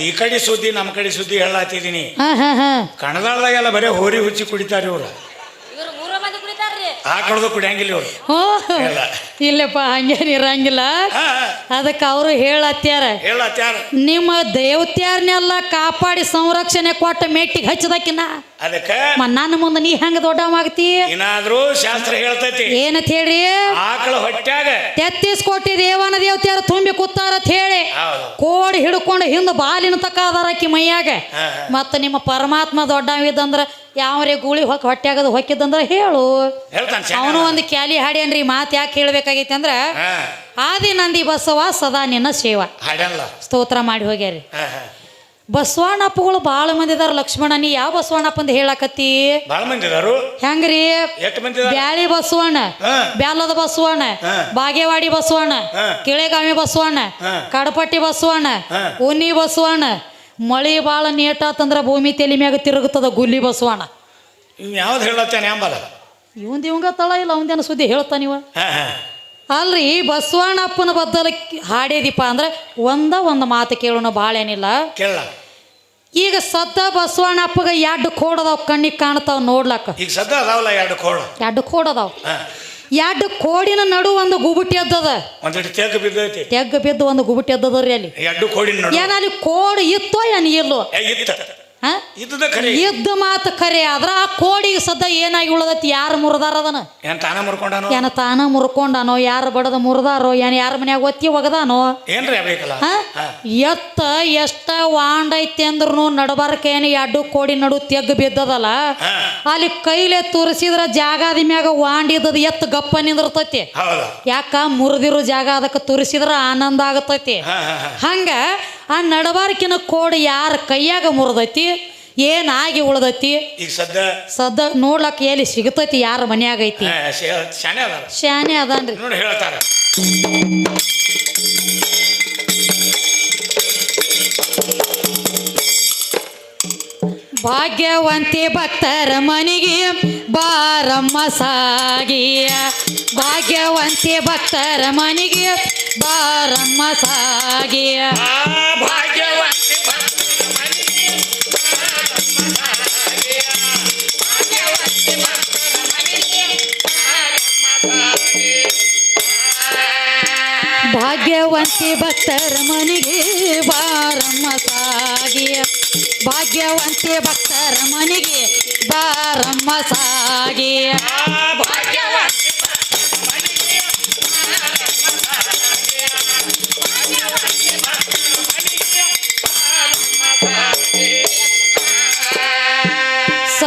ಈ ಕಡೆ ಸುದ್ದಿ ನಮ್ಮ ಕಡೆ ಸುದ್ದಿ ಹೇಳತ್ತಿದೀನಿ ಕಣದಾಳದಾಗೆಲ್ಲ ಬರೇ ಹೋರಿ ಹುಚ್ಚಿ ಕುಡಿತಾರ ಇವ್ರು ಆಕಳದು ಕುಡಿಯಂಗಿಲ್ಲ ಇವ್ರು ಇಲ್ಲಪ್ಪ ಹಂಗೇನು ಇರಂಗಿಲ್ಲ ಅದಕ್ಕೆ ಅವರು ಹೇಳತ್ಯಾರ ನಿಮ್ಮ ದೇವತ್ಯಾರನ್ನೆಲ್ಲ ಕಾಪಾಡಿ ಸಂರಕ್ಷಣೆ ಕೊಟ್ಟ ಮೆಟ್ಟಿಗೆ ಹಚ್ಚದಕ್ಕಿನ್ನ ಅದಕ್ಕೆ ನನ್ನ ಮುಂದೆ ನೀ ಹೆಂಗ ದೊಡ್ಡವಾಗ್ತಿ ಏನಾದ್ರೂ ಶಾಸ್ತ್ರ ಹೇಳ್ತೈತಿ ಏನಂತ ಹೇಳ್ರಿ ಆಕಳ ಹೊಟ್ಯಾಗ 33 ಕೋಟಿ ದೇವಾನ ದೇವತೆಯರು ತುಂಬಿ ಕೂತಾರತ್ ಹೇಳಿ ಕೋಡಿ ಹಿಡ್ಕೊಂಡು ಹಿಂದ ಬಾಲಿನ ತಕ್ಕ ಅದಾರಕ್ಕಿ ಮೈಯಾಗ ಮತ್ತ ನಿಮ್ಮ ಪರಮಾತ್ಮ ದೊಡ್ಡವಿದ್ದಂದ್ರ ಯಾವ್ರೇ ಗೂಳಿ ಹೊಟ್ಯಾಗದ ಹೊಕ್ಕಿದ್ದಂದ್ರ ಹೇಳು ಅವನು ಒಂದು ಕ್ಯಾಲಿ ಹಾಡ್ಯಾನ್ರಿ ಮಾತು ಯಾಕೆ ಹೇಳ್ಬೇಕಾಗೈತಿ ಅಂದ್ರ ಆದಿ ನಂದಿ ಬಸವ ಸದಾ ನಿನ್ನ ಸೇವಾ ಸ್ತೋತ್ರ ಮಾಡಿ ಹೋಗ್ಯಾರಿ ಬಸವಣ್ಣಪ್ಪಗಳು ಬಾಳ ಮಂದಿ ಇದಾರ ಲಕ್ಷ್ಮಣ ನೀ ಯಾವ ಬಸವಣ್ಣಪ್ಪ ಅಂತ ಹೇಳಕತ್ತಿ ಹೆಂಗ್ರಿ ಬ್ಯಾಳಿ ಬಸವಣ್ಣ ಬ್ಯಾಲದ ಬಸವಣ್ಣ ಬಾಗೇವಾಡಿ ಬಸವಣ್ಣ ಕಿಳೆಗಾಮಿ ಬಸವಣ್ಣ ಕಡಪಟ್ಟಿ ಬಸವಣ್ಣ ಉನ್ನಿ ಬಸವಣ್ಣ ಮಳಿ ಬಾಳ ನೇಟಾತಂದ್ರ ಭೂಮಿ ತಲೆ ಮ್ಯಾಗ ತಿರುಗುತ್ತದ ಗುಲ್ಲಿ ಬಸವಣ್ಣ ಯಾವ್ದು ಹೇಳತ್ತೇನೆ ಇವಂದ ಇವಂಗ ತಳ ಇಲ್ಲ ಅವಂದೇನ ಸುದ್ದಿ ಹೇಳ್ತಾನಿವ ಅಲ್ರಿ ಬಸವಣ್ಣಪ್ಪನ ಬದ್ದಲ ಹಾಡೇದಿಪ್ಪ ಅಂದ್ರೆ ಒಂದು ಮಾತು ಕೇಳೋಣ ಭಾಳ ಏನಿಲ್ಲ ಈಗ ಸದ್ದ ಬಸವಣ್ಣಪ್ಪಗ 2 ಕೋಡದಾವ್ ಕಣ್ಣಿಗೆ ಕಾಣ್ತಾವ್ ನೋಡ್ಲಕ್ಕ ಈಗ ಸದ್ದ ಅದಾವಲ್ಲ 2 ಕೋಡದಾವ್ 2 ಕೋಡಿನ ನಡು ಒಂದು ಗುಬುಟಿ ಎದ್ದದ ತೆಗ್ಗ ಬಿದ್ದು ಒಂದು ಗುಬುಟಿ ಎದ್ದದ್ರಿ ಅಲ್ಲಿ ಏನಲ್ಲಿ ಕೋಡ್ ಇತ್ತೋ ಏನ್ ಇಲ್ಲೋ ಇದ್ದ ಮಾತು ಖರೆ ಆದ್ರ ಆ ಕೋಡಿಗೆ ಸದ್ದ ಏನಾಗಿ ಉಳದತಿ ಯಾರು ಮುರಿದಾರ ಅದನ್ನ ಏನ ತಾನ ಮುರ್ಕೊಂಡಾನೋ ಯಾರು ಬಡದ ಮುರಿದಾರೋ ಏನ್ ಯಾರ ಮನ್ಯಾಗ ಒತ್ತಿ ಒಗದಾನೋ ಎತ್ತ ಎಷ್ಟ ವಾಂಡ್ ಐತಿ ಅಂದ್ರೂ ನಡಬಾರಕ ಏನು 2 ಕೋಡಿ ನಡು ತೆಗ್ಗ ಬಿದ್ದದಲ್ಲ ಅಲ್ಲಿ ಕೈಲೆ ತುರಿಸಿದ್ರ ಜಾಗದ ಮ್ಯಾಗ ವಾಂಡ್ ಇದ್ದದ ಎತ್ತ ಗಪ್ಪ ನಿಂದಿರ್ತೈತಿ ಯಾಕ ಮುರಿದಿರೋ ಜಾಗ ಅದಕ್ಕೆ ತುರಿಸಿದ್ರ ಆನಂದ ಆಗತೈತಿ ಹಂಗ ಆ ನಡಬಾರಕಿನ ಕೋಡ್ ಯಾರ ಕೈಯಾಗ ಮುರಿದೈತಿ ಏನಾಗಿ ಉಳ್ದೈತಿ ಈಗ ಸದ್ದ ನೋಡ್ಲಕ್ಕ ಎಲ್ಲಿ ಸಿಗತೈತಿ ಯಾರ ಮನ್ಯಾಗ ಐತಿ ಶಾನೆ ಅದನ್ರಿ ಹೇಳ್ತಾರ ಭಾಗ್ಯವಂತಿ ಭಕ್ತರ ಮನೆಗೆ ಬಾರಮ್ಮ ಸಾಗಿಯ ಭಾಗ್ಯವಂತಿ ಭಕ್ತರ ಮನೆಗೆ ಬಾರಮ್ಮ ಸಾಗಿಯ ಭಾಗ್ಯವಂತಿ ಭಾಗ್ಯವಂತಿ ಭಕ್ತರ ಮನೆಗೆ ಬಾರಮ್ಮ ಸಾಗಿಯ ಭಾಗ್ಯವಂತಿ ಭಕ್ತರ ಮನೆಗೆ ಬಾರಮ್ಮ ಸಾಗಿಯ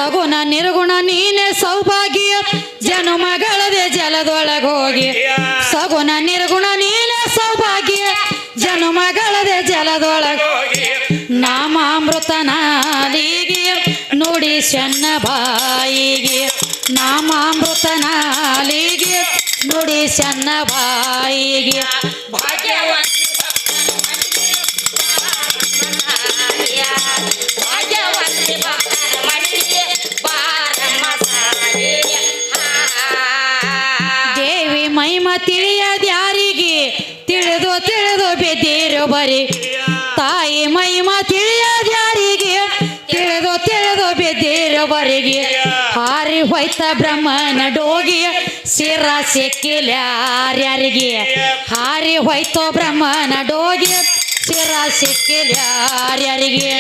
ಸಗುಣ ನಿರ್ಗುಣ ನೀನೆ ಸೌಭಾಗ್ಯ ಜನುಮಗಳದೆ ಜಲದೊಳಗೋಗಿ ಸಗುಣ ನಿರ್ಗುಣ ನೀನೆ ಸೌಭಾಗ್ಯ ಜನುಮಗಳದೆ ಜಲದೊಳಗೋಗಿ ನಾಮಾಮೃತ ನಾಲಿಗೆ ನುಡಿ ಸಣ್ಣ ಬಾಯಿಗೆ ನಾಮಾಮೃತ ನಾಲಿಗೆ ನುಡಿ ಸಣ್ಣ ಬಾಯಿಗೆ ದೇವಿ ಮಹಿಮ ತಿಳಿಯದ್ಯಾರಿಗೆ ತಿಳಿದು ತಿಳಿದು ಬಿದ್ದಿರು ಬರಿ ತಾಯಿ ಮಹಿಮ ತಿಳಿಯದ್ಯಾರಿಗೆ ತಿಳಿದು ತಿಳಿದು ಬಿದ್ದಿರು ಬರಿಗೆ ಹಾರಿ ಹೋಯ್ತ ಬ್ರಹ್ಮನ ಡೋಗಿ ಸಿರ ಸಿಕ್ಕಿಲ್ಯಾರ್ಯಾರಿಗೆ ಹಾರಿ ಹೋಯ್ತೋ ಬ್ರಹ್ಮನ ಡೋಗಿ ಸಿರ ಸಿಕ್ಕಿಲ್ಯಾರ್ಯಾರಿಗೆ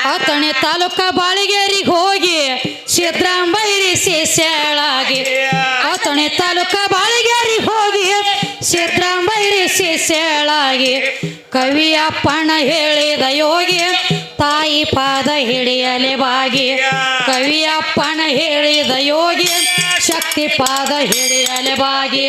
ಅತಣೆ ತಾಲೂಕ ಬಾಳಿಗೇರಿಗೆ ಹೋಗಿ ಸಿದ್ರಾಂಬೈರಿ ಶಿಷ್ಯಳಾಗಿ ಅತಣೆ ತಾಲೂಕ ಬಾಳಿಗೇರಿಗೆ ಹೋಗಿ ಸಿದ್ರಾಂಬೈರಿ ಶಿಷ್ಯಳಾಗಿ ಕವಿಯಪ್ಪಣ ಹೇಳಿದ ಯೋಗಿ ತಾಯಿ ಪಾದ ಹಿಡಿಯಲೆ ಬಾಗಿ ಕವಿಯಪ್ಪಣ ಹೇಳಿದ ಯೋಗಿ ಶಕ್ತಿ ಪಾದ ಹಿಡಿಯಲೆ ಬಾಗಿ